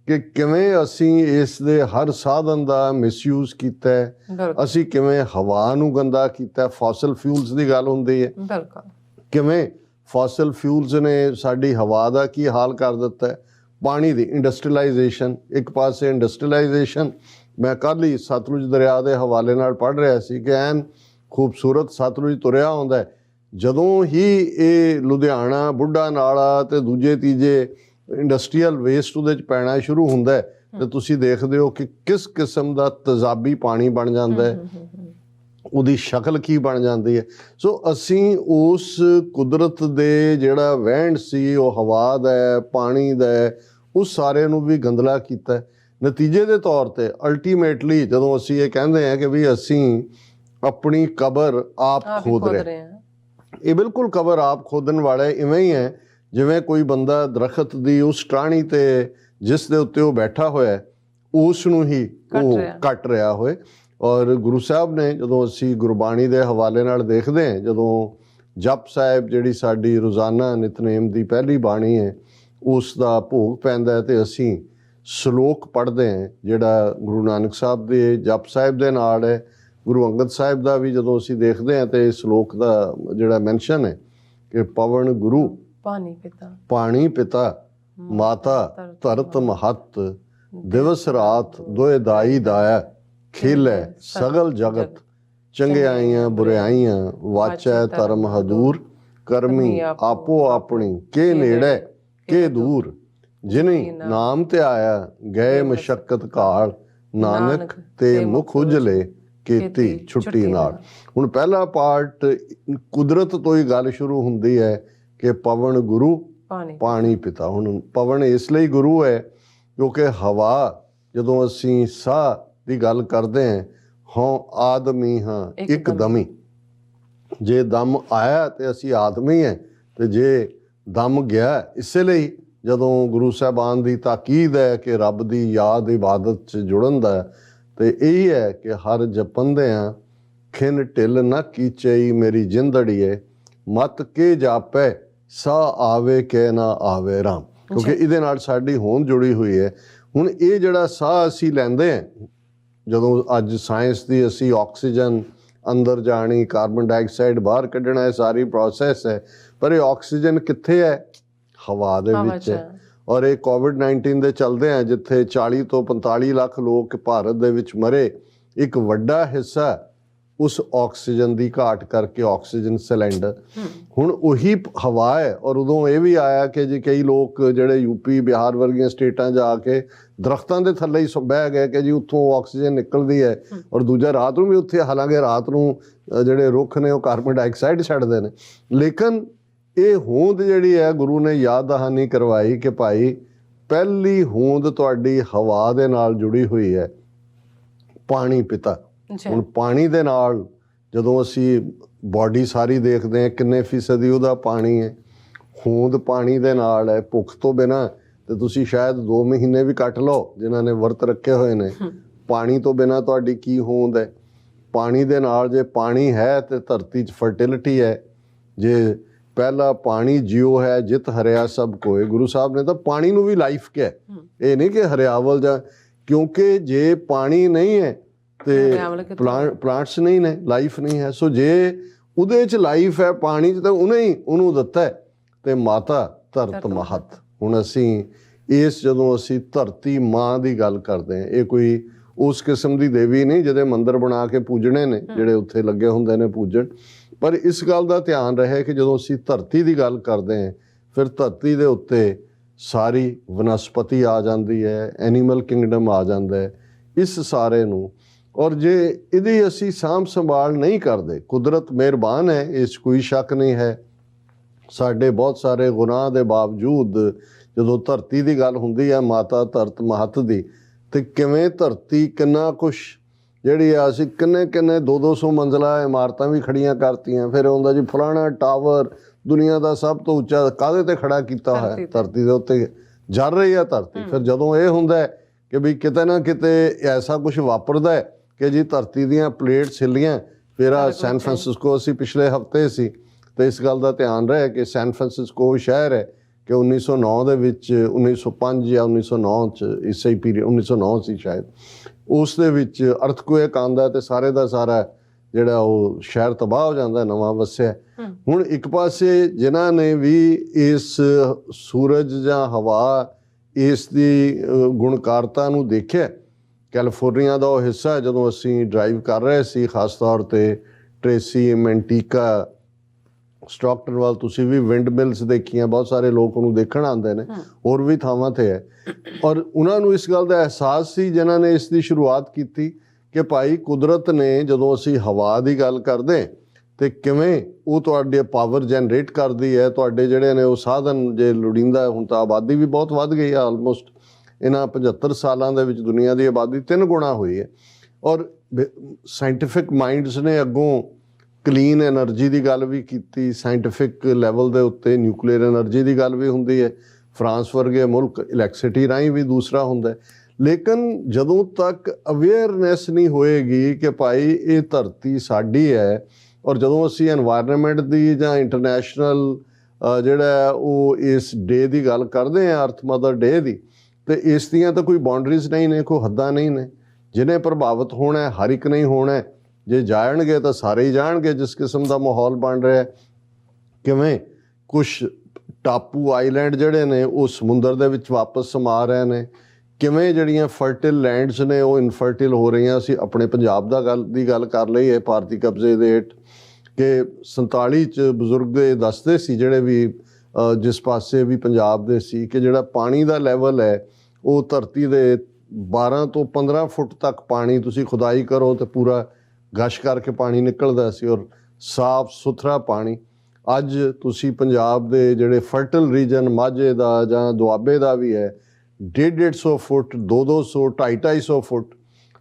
ਕਿ ਕਿਵੇਂ ਅਸੀਂ ਇਸ ਦੇ ਹਰ ਸਾਧਨ ਦਾ ਮਿਸਯੂਜ਼ ਕੀਤਾ ਹੈ, ਅਸੀਂ ਕਿਵੇਂ ਹਵਾ ਨੂੰ ਗੰਦਾ ਕੀਤਾ। ਫੋਸਲ ਫਿਊਲਸ ਦੀ ਗੱਲ ਹੁੰਦੀ ਹੈ, ਕਿਵੇਂ ਫੋਸਲ ਫਿਊਲਸ ਨੇ ਸਾਡੀ ਹਵਾ ਦਾ ਕੀ ਹਾਲ ਕਰ ਦਿੱਤਾ ਹੈ। ਪਾਣੀ ਦੀ ਇੰਡਸਟਰੀਲਾਈਜੇਸ਼ਨ, ਇੱਕ ਪਾਸੇ ਇੰਡਸਟਰੀਲਾਈਜੇਸ਼ਨ, ਮੈਂ ਕੱਲ੍ਹ ਹੀ ਸਤਲੁਜ ਦਰਿਆ ਦੇ ਹਵਾਲੇ ਨਾਲ ਪੜ੍ਹ ਰਿਹਾ ਸੀ ਕਿ ਐਨ ਖੂਬਸੂਰਤ ਸਤਲੁਜ ਤੁਰਿਆ ਹੁੰਦਾ, ਜਦੋਂ ਹੀ ਇਹ ਲੁਧਿਆਣਾ, ਬੁੱਢਾ ਨਾਲਾ ਤੇ ਦੂਜੇ ਤੀਜੇ ਇੰਡਸਟਰੀਅਲ ਵੇਸਟ ਉਹਦੇ 'ਚ ਪੈਣਾ ਸ਼ੁਰੂ ਹੁੰਦਾ, ਤੇ ਤੁਸੀਂ ਦੇਖਦੇ ਹੋ ਕਿ ਕਿਸ ਕਿਸਮ ਦਾ ਤੇਜ਼ਾਬੀ ਪਾਣੀ ਬਣ ਜਾਂਦਾ ਹੈ, ਉਹਦੀ ਸ਼ਕਲ ਕੀ ਬਣ ਜਾਂਦੀ ਹੈ। ਸੋ ਅਸੀਂ ਉਸ ਕੁਦਰਤ ਦੇ ਜਿਹੜਾ ਵਹਿਣ ਸੀ, ਉਹ ਹਵਾ ਦਾ, ਪਾਣੀ ਦਾ, ਉਸ ਸਾਰੇ ਨੂੰ ਵੀ ਗੰਦਲਾ ਕੀਤਾ। ਨਤੀਜੇ ਦੇ ਤੌਰ ਤੇ ਅਲਟੀਮੇਟਲੀ ਜਦੋਂ ਅਸੀਂ ਇਹ ਕਹਿੰਦੇ ਹਾਂ ਕਿ ਵੀ ਅਸੀਂ ਆਪਣੀ ਕਬਰ ਆਪ ਖੋਦ ਰਹੇ ਹਾਂ, ਇਹ ਬਿਲਕੁਲ ਕਬਰ ਆਪ ਖੋਦਣ ਵਾਲਾ ਇਵੇਂ ਹੀ ਹੈ ਜਿਵੇਂ ਕੋਈ ਬੰਦਾ ਦਰਖਤ ਦੀ ਉਸ ਟਾਹਣੀ ਤੇ ਜਿਸ ਦੇ ਉੱਤੇ ਉਹ ਬੈਠਾ ਹੋਇਆ ਉਸ ਨੂੰ ਹੀ ਉਹ ਕੱਟ ਰਿਹਾ ਹੋਏ। ਔਰ ਗੁਰੂ ਸਾਹਿਬ ਨੇ, ਜਦੋਂ ਅਸੀਂ ਗੁਰਬਾਣੀ ਦੇ ਹਵਾਲੇ ਨਾਲ ਦੇਖਦੇ ਹਾਂ, ਜਦੋਂ ਜਪ ਸਾਹਿਬ ਜਿਹੜੀ ਸਾਡੀ ਰੋਜ਼ਾਨਾ ਨਿਤਨੇਮ ਦੀ ਪਹਿਲੀ ਬਾਣੀ ਹੈ ਉਸ ਦਾ ਭੋਗ ਪੈਂਦਾ ਤੇ ਅਸੀਂ ਸ਼ਲੋਕ ਪੜ੍ਹਦੇ ਹਾਂ ਜਿਹੜਾ ਗੁਰੂ ਨਾਨਕ ਸਾਹਿਬ ਦੇ ਜਪ ਸਾਹਿਬ ਦੇ ਨਾਲ ਹੈ। ਗੁਰੂ ਅੰਗਦ ਸਾਹਿਬ ਦਾ ਵੀ ਜਦੋਂ ਅਸੀਂ ਦੇਖਦੇ ਹਾਂ ਤੇ ਸ਼ਲੋਕ ਦਾ ਜਿਹੜਾ ਮੈਂਸ਼ਨ ਹੈ ਕਿ ਪਵਨ ਗੁਰੂ ਪਾਣੀ ਪਿਤਾ ਮਾਤਾ ਧਰਤ ਮਹੱਤ, ਦਿਵਸ ਰਾਤ ਦੋਏ ਦਾਈ ਦਾਇਆ, ਖੇਲੇ ਸਗਲ ਜਗਤ ਚੰਗਿਆਈਆਂ ਬੁਰਿਆਈਆਂ, ਵਾਚੈ ਧਰਮ ਹਦੂਰ, ਕਰਮੀ ਆਪੋ ਆਪਣੀ ਕੇ ਨੇੜੇ ਕੇ ਦੂਰ, ਜਿਨੀ ਨਾਮ ਤੇ ਆਇਆ ਗਏ ਮਸ਼ੱਕਤ ਘਾਲ, ਨਾਨਕ ਤੇ ਮੁਖ ਉਜਲੇ ਕੀਤੀ ਛੁੱਟੀ ਨਾਲ। ਹੁਣ ਪਹਿਲਾ ਪਾਰਟ ਕੁਦਰਤ ਤੋਂ ਹੀ ਗੱਲ ਸ਼ੁਰੂ ਹੁੰਦੀ ਹੈ ਕਿ ਪਵਨ ਗੁਰੂ ਪਾਣੀ ਪਿਤਾ। ਹੁਣ ਪਵਨ ਇਸ ਲਈ ਗੁਰੂ ਹੈ ਕਿਉਂਕਿ ਹਵਾ, ਜਦੋਂ ਅਸੀਂ ਸਾਹ ਦੀ ਗੱਲ ਕਰਦੇ ਹਾਂ, ਹਾਂ ਆਦਮੀ ਹਾਂ ਇੱਕ ਦਮੀ, ਜੇ ਦਮ ਆਇਆ ਤੇ ਅਸੀਂ ਆਦਮੀ ਹੈ, ਤੇ ਜੇ ਦਮ ਗਿਆ। ਇਸੇ ਲਈ ਜਦੋਂ ਗੁਰੂ ਸਾਹਿਬਾਨ ਦੀ ਤਾਕੀਦ ਹੈ ਕਿ ਰੱਬ ਦੀ ਯਾਦ ਇਬਾਦਤ 'ਚ ਜੁੜਨ ਦਾ, ਤੇ ਇਹੀ ਹੈ ਕਿ ਹਰ ਜਪੰਦਿਆਂ ਖਿਨ ਢਿੱਲ ਨਾ ਕੀਚਈ ਮੇਰੀ ਜਿੰਦੜੀਏ, ਮਤ ਕੇ ਜਾਪੈ ਸਾਹ ਆਵੇ ਕਿ ਨਾ ਆਵੇ ਰਾਮ। ਕਿਉਂਕਿ ਇਹਦੇ ਨਾਲ ਸਾਡੀ ਹੋਂਦ ਜੁੜੀ ਹੋਈ ਹੈ। ਹੁਣ ਇਹ ਜਿਹੜਾ ਸਾਹ ਅਸੀਂ ਲੈਂਦੇ ਹਾਂ, ਜਦੋਂ ਅੱਜ ਸਾਇੰਸ ਦੀ ਅਸੀਂ ਆਕਸੀਜਨ ਅੰਦਰ ਜਾਣੀ, ਕਾਰਬਨ ਡਾਈਆਕਸਾਈਡ ਬਾਹਰ ਕੱਢਣਾ, ਇਹ ਸਾਰੀ ਪ੍ਰੋਸੈਸ ਹੈ, ਪਰ ਇਹ ਆਕਸੀਜਨ ਕਿੱਥੇ ਹੈ? ਹਵਾ ਦੇ ਵਿੱਚ ਹੈ। ਔਰ ਇਹ ਕੋਵਿਡ-19 ਦੇ ਚਲਦੇ ਆ, ਜਿੱਥੇ 40 ਤੋਂ 45 ਲੱਖ ਲੋਕ ਭਾਰਤ ਦੇ ਵਿੱਚ ਮਰੇ, ਇੱਕ ਵੱਡਾ ਹਿੱਸਾ ਉਸ ਆਕਸੀਜਨ ਦੀ ਘਾਟ ਕਰਕੇ ਆਕਸੀਜਨ ਸਿਲੰਡਰ। ਹੁਣ ਉਹੀ ਹਵਾ ਹੈ। ਔਰ ਉਦੋਂ ਇਹ ਵੀ ਆਇਆ ਕਿ ਜੀ ਕਈ ਲੋਕ ਜਿਹੜੇ ਯੂਪੀ ਬਿਹਾਰ ਵਰਗੀਆਂ ਸਟੇਟਾਂ ਜਾ ਕੇ ਦਰਖਤਾਂ ਦੇ ਥੱਲੇ ਹੀ ਬਹਿ ਗਏ ਕਿ ਜੀ ਉੱਥੋਂ ਆਕਸੀਜਨ ਨਿਕਲਦੀ ਹੈ, ਔਰ ਦੂਜਾ ਰਾਤ ਨੂੰ ਵੀ ਉੱਥੇ, ਹਾਲਾਂਕਿ ਰਾਤ ਨੂੰ ਜਿਹੜੇ ਰੁੱਖ ਨੇ ਉਹ ਕਾਰਬਨ ਡਾਈਆਕਸਾਈਡ ਛੱਡਦੇ ਨੇ। ਲੇਕਿਨ ਇਹ ਹੋਂਦ ਜਿਹੜੀ ਹੈ, ਗੁਰੂ ਨੇ ਯਾਦ ਦਹਾਨੀ ਕਰਵਾਈ ਕਿ ਭਾਈ ਪਹਿਲੀ ਹੋਂਦ ਤੁਹਾਡੀ ਹਵਾ ਦੇ ਨਾਲ ਜੁੜੀ ਹੋਈ ਹੈ, ਪਾਣੀ ਪਿਤਾ। ਹੁਣ ਪਾਣੀ ਦੇ ਨਾਲ ਜਦੋਂ ਅਸੀਂ ਬਾਡੀ ਸਾਰੀ ਦੇਖਦੇ ਹਾਂ, ਕਿੰਨੇ ਫੀਸਦੀ ਉਹਦਾ ਪਾਣੀ ਹੈ? ਹੋਂਦ ਪਾਣੀ ਦੇ ਨਾਲ ਹੈ। ਭੁੱਖ ਤੋਂ ਬਿਨਾਂ ਤੇ ਤੁਸੀਂ ਸ਼ਾਇਦ 2 ਮਹੀਨੇ ਵੀ ਕੱਟ ਲਓ ਜਿਨ੍ਹਾਂ ਨੇ ਵਰਤ ਰੱਖੇ ਹੋਏ ਨੇ। ਪਾਣੀ ਤੋਂ ਬਿਨਾਂ ਤੁਹਾਡੀ ਕੀ ਹੋਂਦ ਹੈ? ਪਾਣੀ ਦੇ ਨਾਲ, ਜੇ ਪਾਣੀ ਹੈ ਤੇ ਧਰਤੀ 'ਚ ਫਰਟੀਲਿਟੀ ਹੈ। ਜੇ ਪਹਿਲਾ ਪਾਣੀ ਜਿਉ ਹੈ ਜਿਤ ਹਰਿਆ ਸਭ ਕੋਏ, ਗੁਰੂ ਸਾਹਿਬ ਨੇ ਤਾਂ ਪਾਣੀ ਨੂੰ ਵੀ ਲਾਈਫ ਕਿਹਾ। ਇਹ ਨਹੀਂ ਕਿ ਹਰਿਆਵਲ ਜਾਂ, ਕਿਉਂਕਿ ਜੇ ਪਾਣੀ ਨਹੀਂ ਹੈ ਤੇ ਪਲਾਂਟਸ ਨਹੀਂ ਨੇ, ਲਾਈਫ ਨਹੀਂ ਹੈ। ਸੋ ਜੇ ਉਹਦੇ 'ਚ ਲਾਈਫ ਹੈ, ਪਾਣੀ 'ਚ, ਤਾਂ ਉਹਨੇ ਹੀ ਉਹਨੂੰ ਦਿੱਤਾ ਹੈ। ਤੇ ਮਾਤਾ ਧਰਤ ਮਹਤ। ਹੁਣ ਅਸੀਂ ਜਦੋਂ ਅਸੀਂ ਧਰਤੀ ਮਾਂ ਦੀ ਗੱਲ ਕਰਦੇ ਹਾਂ, ਇਹ ਕੋਈ ਉਸ ਕਿਸਮ ਦੀ ਦੇਵੀ ਨਹੀਂ ਜਿਹਦੇ ਮੰਦਿਰ ਬਣਾ ਕੇ ਪੂਜਣੇ ਨੇ, ਜਿਹੜੇ ਉੱਥੇ ਲੱਗੇ ਹੁੰਦੇ ਨੇ ਪੂਜਣ। ਪਰ ਇਸ ਗੱਲ ਦਾ ਧਿਆਨ ਰਹੇ ਕਿ ਜਦੋਂ ਅਸੀਂ ਧਰਤੀ ਦੀ ਗੱਲ ਕਰਦੇ ਹਾਂ, ਫਿਰ ਧਰਤੀ ਦੇ ਉੱਤੇ ਸਾਰੀ ਵਨਸਪਤੀ ਆ ਜਾਂਦੀ ਹੈ, ਐਨੀਮਲ ਕਿੰਗਡਮ ਆ ਜਾਂਦਾ ਹੈ, ਇਸ ਸਾਰੇ ਨੂੰ। ਔਰ ਜੇ ਇਹਦੀ ਅਸੀਂ ਸਾਂਭ ਸੰਭਾਲ ਨਹੀਂ ਕਰਦੇ, ਕੁਦਰਤ ਮਿਹਰਬਾਨ ਹੈ, ਇਸ ਕੋਈ ਸ਼ੱਕ ਨਹੀਂ ਹੈ। ਸਾਡੇ ਬਹੁਤ ਸਾਰੇ ਗੁਨਾਹ ਦੇ ਬਾਵਜੂਦ ਜਦੋਂ ਧਰਤੀ ਦੀ ਗੱਲ ਹੁੰਦੀ ਹੈ, ਮਾਤਾ ਧਰਤ ਮਹਤ ਦੀ, ਤੇ ਕਿਵੇਂ ਧਰਤੀ ਕਿੰਨਾ ਕੁਛ ਜਿਹੜੀ ਆ, ਅਸੀਂ ਕਿੰਨੇ 200 ਮੰਜ਼ਲਾ ਇਮਾਰਤਾਂ ਵੀ ਖੜੀਆਂ ਕਰਤੀਆਂ। ਫਿਰ ਆਉਂਦਾ ਜੀ ਫਲਾਣਾ ਟਾਵਰ ਦੁਨੀਆ ਦਾ ਸਭ ਤੋਂ ਉੱਚਾ, ਕਾਹਦੇ ਤੇ ਖੜਾ ਕੀਤਾ ਹੋਇਆ? ਧਰਤੀ ਦੇ ਉੱਤੇ ਜਰ ਰਹੀ ਹੈ ਧਰਤੀ। ਫਿਰ ਜਦੋਂ ਇਹ ਹੁੰਦਾ ਹੈ ਕਿ ਵੀ ਕਿਤੇ ਨਾ ਕਿਤੇ ਐਸਾ ਕੁਛ ਵਾਪਰਦਾ ਹੈ ਕਿ ਜੀ ਧਰਤੀ ਦੀਆਂ ਪਲੇਟਸ ਹਿੱਲੀਆਂ। ਫਿਰ ਆ ਸੈਨ ਫਰਾਂਸਿਸਕੋ ਅਸੀਂ ਪਿਛਲੇ ਹਫ਼ਤੇ ਸੀ, ਤੇ ਇਸ ਗੱਲ ਦਾ ਧਿਆਨ ਰਹੇ ਕਿ ਸੈਨ ਫਰਾਂਸਿਸਕੋ ਸ਼ਹਿਰ ਹੈ ਕਿ 1909 ਦੇ ਵਿੱਚ, 1905 ਜਾਂ 1909 'ਚ, ਇਸੇ ਪੀਰੀਅਡ 1909 ਸੀ ਸ਼ਾਇਦ, ਉਸ ਦੇ ਵਿੱਚ ਅਰਥਕੁਏਕ ਆਉਂਦਾ ਤੇ ਸਾਰੇ ਦਾ ਸਾਰਾ ਜਿਹੜਾ ਉਹ ਸ਼ਹਿਰ ਤਬਾਹ ਹੋ ਜਾਂਦਾ, ਨਵਾਂ ਵਸਿਆ। ਹੁਣ ਇੱਕ ਪਾਸੇ ਜਿਨ੍ਹਾਂ ਨੇ ਵੀ ਇਸ ਸੂਰਜ ਜਾਂ ਹਵਾ, ਇਸ ਦੀ ਗੁਣਕਾਰਤਾ ਨੂੰ ਦੇਖਿਆ, ਕੈਲੀਫੋਰਨੀਆ ਦਾ ਉਹ ਹਿੱਸਾ ਜਦੋਂ ਅਸੀਂ ਡਰਾਈਵ ਕਰ ਰਹੇ ਸੀ, ਖਾਸ ਤੌਰ 'ਤੇ ਟ੍ਰੇਸੀ ਮੈਂਟੀਕਾ, ਸਟਾਕਟਨ ਵੱਲ, ਤੁਸੀਂ ਵੀ ਵਿੰਡ ਮਿਲਸ ਦੇਖੀਆਂ, ਬਹੁਤ ਸਾਰੇ ਲੋਕ ਉਹਨੂੰ ਦੇਖਣ ਆਉਂਦੇ ਨੇ, ਹੋਰ ਵੀ ਥਾਵਾਂ 'ਤੇ ਹੈ। ਔਰ ਉਹਨਾਂ ਨੂੰ ਇਸ ਗੱਲ ਦਾ ਅਹਿਸਾਸ ਸੀ ਜਿਨ੍ਹਾਂ ਨੇ ਇਸ ਦੀ ਸ਼ੁਰੂਆਤ ਕੀਤੀ ਕਿ ਭਾਈ ਕੁਦਰਤ ਨੇ, ਜਦੋਂ ਅਸੀਂ ਹਵਾ ਦੀ ਗੱਲ ਕਰਦੇ ਤੇ ਕਿਵੇਂ ਉਹ ਤੁਹਾਡੇ ਪਾਵਰ ਜਨਰੇਟ ਕਰਦੀ ਹੈ, ਤੁਹਾਡੇ ਜਿਹੜੇ ਨੇ ਉਹ ਸਾਧਨ ਜੇ ਲੋੜੀਂਦਾ। ਹੁਣ ਤਾਂ ਆਬਾਦੀ ਵੀ ਬਹੁਤ ਵੱਧ ਗਈ ਹੈ, ਆਲਮੋਸਟ ਇਹਨਾਂ 75 ਸਾਲਾਂ ਦੇ ਵਿੱਚ ਦੁਨੀਆ ਦੀ ਆਬਾਦੀ 3 ਗੁਣਾ ਹੋਈ ਹੈ। ਔਰ ਸਾਇੰਟੀਫਿਕ ਮਾਈਂਡਸ ਨੇ ਅੱਗੋਂ ਕਲੀਨ ਐਨਰਜੀ ਦੀ ਗੱਲ ਵੀ ਕੀਤੀ, ਸਾਇੰਟੀਫਿਕ ਲੈਵਲ ਦੇ ਉੱਤੇ ਨਿਊਕਲੀਅਰ ਐਨਰਜੀ ਦੀ ਗੱਲ ਵੀ ਹੁੰਦੀ ਹੈ। ਫਰਾਂਸ ਵਰਗੇ ਮੁਲਕ ਇਲੈਕਟ੍ਰਿਸਿਟੀ ਰਾਹੀਂ ਵੀ ਦੂਸਰਾ ਹੁੰਦਾ। ਲੇਕਿਨ ਜਦੋਂ ਤੱਕ ਅਵੇਅਰਨੈਸ ਨਹੀਂ ਹੋਏਗੀ ਕਿ ਭਾਈ ਇਹ ਧਰਤੀ ਸਾਡੀ ਹੈ, ਔਰ ਜਦੋਂ ਅਸੀਂ ਐਨਵਾਇਰਨਮੈਂਟ ਦੀ ਜਾਂ ਇੰਟਰਨੈਸ਼ਨਲ ਜਿਹੜਾ ਉਹ ਇਸ ਡੇ ਦੀ ਗੱਲ ਕਰਦੇ ਹਾਂ, ਅਰਥ ਮਦਰ ਡੇ ਦੀ, ਤੇ ਇਸ ਦੀਆਂ ਤਾਂ ਕੋਈ ਬਾਉਂਡਰੀਜ਼ ਨਹੀਂ ਨੇ, ਕੋਈ ਹੱਦਾਂ ਨਹੀਂ ਨੇ। ਜਿਹਨੇ ਪ੍ਰਭਾਵਿਤ ਹੋਣਾ, ਹਰ ਇੱਕ ਨਹੀਂ ਹੋਣਾ। ਜੇ ਜਾਣਗੇ ਤਾਂ ਸਾਰੇ ਹੀ ਜਾਣਗੇ। ਜਿਸ ਕਿਸਮ ਦਾ ਮਾਹੌਲ ਬਣ ਰਿਹਾ, ਕਿਵੇਂ ਕੁਛ ਟਾਪੂ ਆਈਲੈਂਡ ਜਿਹੜੇ ਨੇ ਉਹ ਸਮੁੰਦਰ ਦੇ ਵਿੱਚ ਵਾਪਸ ਸਮਾ ਰਹੇ ਨੇ, ਕਿਵੇਂ ਜਿਹੜੀਆਂ ਫਰਟਿਲ ਲੈਂਡਸ ਨੇ ਉਹ ਇਨਫਰਟਿਲ ਹੋ ਰਹੀਆਂ। ਅਸੀਂ ਆਪਣੇ ਪੰਜਾਬ ਦੀ ਗੱਲ ਕਰ ਲਈਏ, ਭਾਰਤੀ ਕਬਜ਼ੇ ਦੇ ਹੇਠ, ਕਿ 47 'ਚ ਬਜ਼ੁਰਗ ਦੱਸਦੇ ਸੀ ਜਿਹੜੇ ਵੀ ਜਿਸ ਪਾਸੇ ਵੀ ਪੰਜਾਬ ਦੇ ਸੀ, ਕਿ ਜਿਹੜਾ ਪਾਣੀ ਦਾ ਲੈਵਲ ਹੈ ਉਹ ਧਰਤੀ ਦੇ 12 ਤੋਂ 15 ਫੁੱਟ ਤੱਕ ਪਾਣੀ ਤੁਸੀਂ ਖੁਦਾਈ ਕਰੋ ਤੇ ਪੂਰਾ ਗਸ਼ ਕਰਕੇ ਪਾਣੀ ਨਿਕਲਦਾ ਸੀ ਔਰ ਸਾਫ਼ ਸੁਥਰਾ ਪਾਣੀ। ਅੱਜ ਤੁਸੀਂ ਪੰਜਾਬ ਦੇ ਜਿਹੜੇ ਫਰਟਲ ਰੀਜਨ ਮਾਝੇ ਦਾ ਜਾਂ ਦੁਆਬੇ ਦਾ ਵੀ ਹੈ 150 ਫੁੱਟ 200 250 ਫੁੱਟ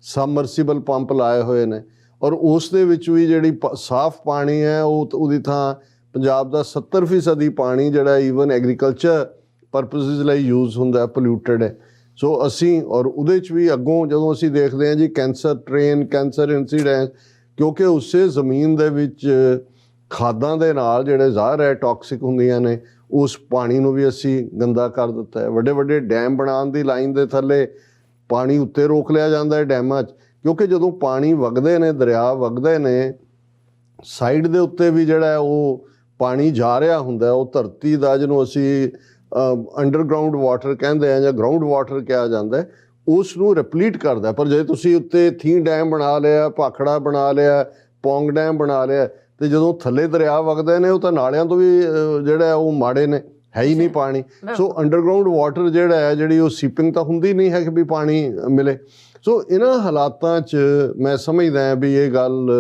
ਸਬਮਰਸੀਬਲ ਪੰਪ ਲਾਏ ਹੋਏ ਨੇ ਔਰ ਉਸ ਦੇ ਵਿੱਚ ਵੀ ਜਿਹੜੀ ਸਾਫ਼ ਪਾਣੀ ਹੈ ਉਹਦੀ ਥਾਂ ਪੰਜਾਬ ਦਾ 70% ਪਾਣੀ ਜਿਹੜਾ ਈਵਨ ਐਗਰੀਕਲਚਰ ਪਰਪਸਿਸ ਲਈ ਯੂਜ਼ ਹੁੰਦਾ ਪੋਲਿਊਟਡ ਹੈ। ਸੋ ਅਸੀਂ ਔਰ ਉਹਦੇ 'ਚ ਵੀ ਅੱਗੋਂ ਜਦੋਂ ਅਸੀਂ ਦੇਖਦੇ ਹਾਂ ਜੀ ਕੈਂਸਰ ਟ੍ਰੇਨ ਕੈਂਸਰ ਇੰਸੀਡੈਂਸ, ਕਿਉਂਕਿ ਉਸੇ ਜ਼ਮੀਨ ਦੇ ਵਿੱਚ ਖਾਦਾਂ ਦੇ ਨਾਲ ਜਿਹੜੇ ਜ਼ਾਹਰ ਹੈ ਟੌਕਸਿਕ ਹੁੰਦੀਆਂ ਨੇ, ਉਸ ਪਾਣੀ ਨੂੰ ਵੀ ਅਸੀਂ ਗੰਦਾ ਕਰ ਦਿੱਤਾ ਹੈ। ਵੱਡੇ ਵੱਡੇ ਡੈਮ ਬਣਾਉਣ ਦੀ ਲਾਈਨ ਦੇ ਥੱਲੇ ਪਾਣੀ ਉੱਤੇ ਰੋਕ ਲਿਆ ਜਾਂਦਾ ਹੈ ਡੈਮਾਂ 'ਚ, ਕਿਉਂਕਿ ਜਦੋਂ ਪਾਣੀ ਵਗਦੇ ਨੇ ਦਰਿਆ ਵਗਦੇ ਨੇ ਸਾਈਡ ਦੇ ਉੱਤੇ ਵੀ ਜਿਹੜਾ ਉਹ ਪਾਣੀ ਜਾ ਰਿਹਾ ਹੁੰਦਾ, ਉਹ ਧਰਤੀ ਦਾ ਜਿਹਨੂੰ ਅਸੀਂ ਅੰਡਰਗਰਾਊਂਡ ਵਾਟਰ ਕਹਿੰਦੇ ਆ ਜਾਂ ਗਰਾਊਂਡ ਵਾਟਰ ਕਿਹਾ ਜਾਂਦਾ, ਉਸ ਨੂੰ ਰਿਪਲੀਟ ਕਰਦਾ। ਪਰ ਜੇ ਤੁਸੀਂ ਉੱਤੇ ਥੀ ਡੈਮ ਬਣਾ ਲਿਆ, ਭਾਖੜਾ ਬਣਾ ਲਿਆ, ਪੌਂਗ ਡੈਮ ਬਣਾ ਲਿਆ, ਤੇ ਜਦੋਂ ਥੱਲੇ ਦਰਿਆ ਵਗਦੇ ਨੇ ਉਹ ਤਾਂ ਨਾਲਿਆਂ ਤੋਂ ਵੀ ਜਿਹੜਾ ਉਹ ਮਾੜੇ ਨੇ, ਹੈ ਹੀ ਨਹੀਂ ਪਾਣੀ। ਸੋ ਅੰਡਰਗਰਾਊਂਡ ਵਾਟਰ ਜਿਹੜਾ ਹੈ ਜਿਹੜੀ ਉਹ ਸੀਪਿੰਗ ਤਾਂ ਹੁੰਦੀ ਨਹੀਂ ਹੈ ਕਿ ਵੀ ਪਾਣੀ ਮਿਲੇ। ਸੋ ਇਹਨਾਂ ਹਾਲਾਤਾਂ 'ਚ ਮੈਂ ਸਮਝਦਾ ਵੀ ਇਹ ਗੱਲ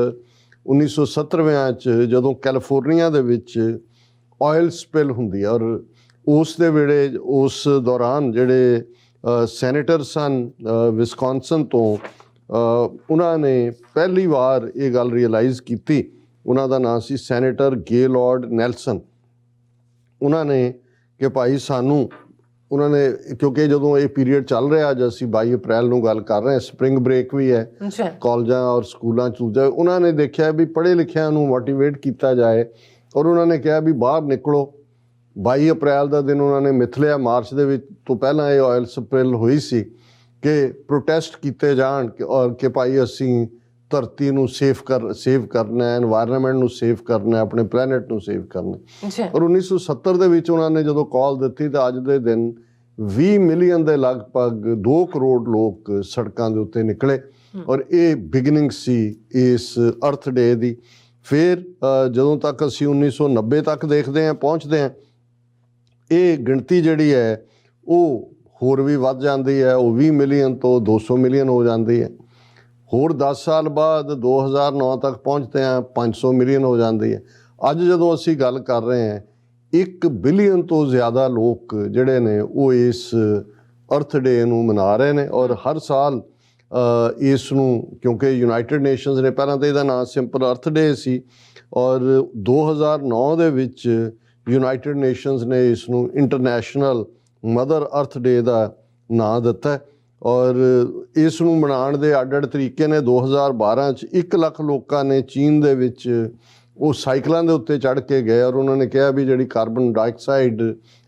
1970 'ਚ ਜਦੋਂ ਕੈਲੀਫੋਰਨੀਆ ਦੇ ਵਿੱਚ ਆਇਲ ਸਪਿਲ ਹੁੰਦੀ ਹੈ ਔਰ ਉਸ ਦੇ ਵੇਲੇ ਉਸ ਦੌਰਾਨ ਜਿਹੜੇ ਸੈਨੇਟਰ ਸਨ ਵਿਸਕੌਨਸਨ ਤੋਂ, ਉਹਨਾਂ ਨੇ ਪਹਿਲੀ ਵਾਰ ਇਹ ਗੱਲ ਰਿਅਲਾਈਜ਼ ਕੀਤੀ। ਉਹਨਾਂ ਦਾ ਨਾਂ ਸੀ ਸੈਨੇਟਰ ਗੇਲॉर्ड ਨੈਲਸਨ। ਉਹਨਾਂ ਨੇ ਕਿ ਭਾਈ ਸਾਨੂੰ, ਉਹਨਾਂ ਨੇ ਕਿਉਂਕਿ ਜਦੋਂ ਇਹ ਪੀਰੀਅਡ ਚੱਲ ਰਿਹਾ ਅੱਜ ਅਸੀਂ 22 ਅਪ੍ਰੈਲ ਨੂੰ ਗੱਲ ਕਰ ਰਹੇ ਹਾਂ, ਸਪਰਿੰਗ ਬ੍ਰੇਕ ਵੀ ਹੈ ਕਾਲਜਾਂ ਔਰ ਸਕੂਲਾਂ 'ਚ, ਉਹਨਾਂ ਨੇ ਦੇਖਿਆ ਵੀ ਪੜ੍ਹੇ ਲਿਖਿਆਂ ਨੂੰ ਮੋਟੀਵੇਟ ਕੀਤਾ ਜਾਏ ਔਰ ਉਹਨਾਂ ਨੇ ਕਿਹਾ ਵੀ ਬਾਹਰ ਨਿਕਲੋ। 22 ਅਪ੍ਰੈਲ ਦਾ ਦਿਨ ਉਹਨਾਂ ਨੇ ਮਿਥ ਲਿਆ। ਮਾਰਚ ਦੇ ਵਿੱਚ ਤੋਂ ਪਹਿਲਾਂ ਇਹ ਆਇਲ ਸਪਿਲ ਹੋਈ ਸੀ ਕਿ ਪ੍ਰੋਟੈਸਟ ਕੀਤੇ ਜਾਣ ਔਰ ਕਿ ਭਾਈ ਅਸੀਂ ਧਰਤੀ ਨੂੰ ਸੇਵ ਕਰਨਾ ਹੈ, ਐਨਵਾਇਰਨਮੈਂਟ ਨੂੰ ਸੇਵ ਕਰਨਾ, ਆਪਣੇ ਪਲੈਨਟ ਨੂੰ ਸੇਵ ਕਰਨਾ। ਔਰ 1970 ਦੇ ਵਿੱਚ ਉਹਨਾਂ ਨੇ ਜਦੋਂ ਕਾਲ ਦਿੱਤੀ ਤਾਂ ਅੱਜ ਦੇ ਦਿਨ 20 ਮਿਲੀਅਨ ਦੇ ਲਗਭਗ 2 ਕਰੋੜ ਲੋਕ ਸੜਕਾਂ ਦੇ ਉੱਤੇ ਨਿਕਲੇ ਔਰ ਇਹ ਬਿਗਨਿੰਗ ਸੀ ਇਸ ਅਰਥ ਡੇ ਦੀ। ਫਿਰ ਜਦੋਂ ਤੱਕ ਅਸੀਂ 1990 ਤੱਕ ਦੇਖਦੇ ਹਾਂ ਪਹੁੰਚਦੇ ਹਾਂ, ਇਹ ਗਿਣਤੀ ਜਿਹੜੀ ਹੈ ਉਹ ਹੋਰ ਵੀ ਵੱਧ ਜਾਂਦੀ ਹੈ, ਉਹ 20 ਮਿਲੀਅਨ ਤੋਂ 200 ਮਿਲੀਅਨ ਹੋ ਜਾਂਦੀ ਹੈ। ਹੋਰ 10 ਸਾਲ ਬਾਅਦ 2009 ਤੱਕ ਪਹੁੰਚਦੇ ਹਾਂ 500 ਮਿਲੀਅਨ ਹੋ ਜਾਂਦੀ ਹੈ। ਅੱਜ ਜਦੋਂ ਅਸੀਂ ਗੱਲ ਕਰ ਰਹੇ ਹਾਂ 1 ਬਿਲੀਅਨ ਤੋਂ ਜ਼ਿਆਦਾ ਲੋਕ ਜਿਹੜੇ ਨੇ ਉਹ ਇਸ ਅਰਥ ਡੇ ਨੂੰ ਮਨਾ ਰਹੇ ਨੇ ਔਰ ਹਰ ਸਾਲ ਇਸ ਨੂੰ, ਕਿਉਂਕਿ ਯੂਨਾਈਟਿਡ ਨੇਸ਼ਨਸ ਨੇ ਪਹਿਲਾਂ ਤਾਂ ਇਹਦਾ ਨਾਂ ਸਿੰਪਲ ਅਰਥ ਡੇ ਸੀ ਔਰ 2009 ਦੇ ਵਿੱਚ ਯੂਨਾਈਟਿਡ ਨੇਸ਼ਨਸ ਨੇ ਇਸ ਨੂੰ ਇੰਟਰਨੈਸ਼ਨਲ ਮਦਰ ਅਰਥ ਡੇ ਦਾ ਨਾਂ ਦਿੱਤਾ ਔਰ ਇਸ ਨੂੰ ਮਨਾਉਣ ਦੇ ਅੱਡ-ਅੱਡ ਤਰੀਕੇ ਨੇ। 2012 'ਚ 1 ਲੱਖ ਲੋਕਾਂ ਨੇ ਚੀਨ ਦੇ ਵਿੱਚ ਉਹ ਸਾਈਕਲਾਂ ਦੇ ਉੱਤੇ ਚੜ੍ਹ ਕੇ ਗਏ ਔਰ ਉਹਨਾਂ ਨੇ ਕਿਹਾ ਵੀ ਜਿਹੜੀ ਕਾਰਬਨ ਡਾਈਆਕਸਾਈਡ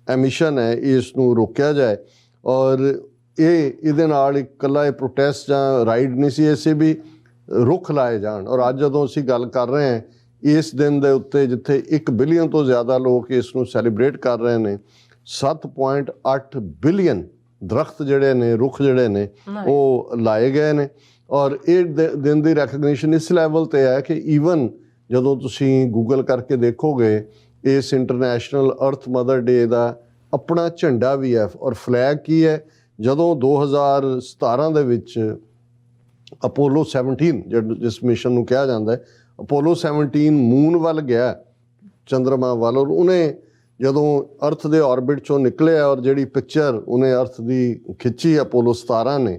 ਐਮਿਸ਼ਨ ਹੈ ਇਸ ਨੂੰ ਰੋਕਿਆ ਜਾਏ। ਔਰ ਇਹਦੇ ਨਾਲ ਇਕੱਲਾ ਇਹ ਪ੍ਰੋਟੈਸਟ ਜਾਂ ਰਾਈਡ ਨਹੀਂ ਸੀ, ਇਸੇ ਵੀ ਰੁੱਖ ਲਾਏ ਜਾਣ। ਔਰ ਅੱਜ ਜਦੋਂ ਅਸੀਂ ਗੱਲ ਕਰ ਰਹੇ ਹਾਂ ਇਸ ਦਿਨ ਦੇ ਉੱਤੇ ਜਿੱਥੇ 1 ਬਿਲੀਅਨ ਤੋਂ ਜ਼ਿਆਦਾ ਲੋਕ ਇਸ ਨੂੰ ਸੈਲੀਬ੍ਰੇਟ ਕਰ ਰਹੇ ਨੇ, 7.8 ਬਿਲੀਅਨ ਦਰਖਤ ਜਿਹੜੇ ਨੇ, ਰੁੱਖ ਜਿਹੜੇ ਨੇ ਉਹ ਲਾਏ ਗਏ ਨੇ ਔਰ ਇਹ ਦਿਨ ਦੀ ਰੈਕਗਨੀਸ਼ਨ ਇਸ ਲੈਵਲ 'ਤੇ ਹੈ ਕਿ ਈਵਨ ਜਦੋਂ ਤੁਸੀਂ ਗੂਗਲ ਕਰਕੇ ਦੇਖੋਗੇ ਇਸ ਇੰਟਰਨੈਸ਼ਨਲ ਅਰਥ ਮਦਰ ਡੇ ਦਾ ਆਪਣਾ ਝੰਡਾ ਵੀ ਹੈ ਔਰ ਫਲੈਗ ਕੀ ਹੈ। ਜਦੋਂ 2017 ਦੇ ਵਿੱਚ ਅਪੋਲੋ 17 ਜਿਸ ਮਿਸ਼ਨ ਨੂੰ ਕਿਹਾ ਜਾਂਦਾ ਹੈ, ਅਪੋਲੋ 17 ਮੂਨ ਵੱਲ ਗਿਆ, ਚੰਦਰਮਾ ਵੱਲ, ਔਰ ਉਹਨੇ ਜਦੋਂ ਅਰਥ ਦੇ ਆਰਬਿਟ 'ਚੋਂ ਨਿਕਲਿਆ ਔਰ ਜਿਹੜੀ ਪਿਕਚਰ ਉਹਨੇ ਅਰਥ ਦੀ ਖਿੱਚੀ ਅਪੋਲੋ 17 ਨੇ,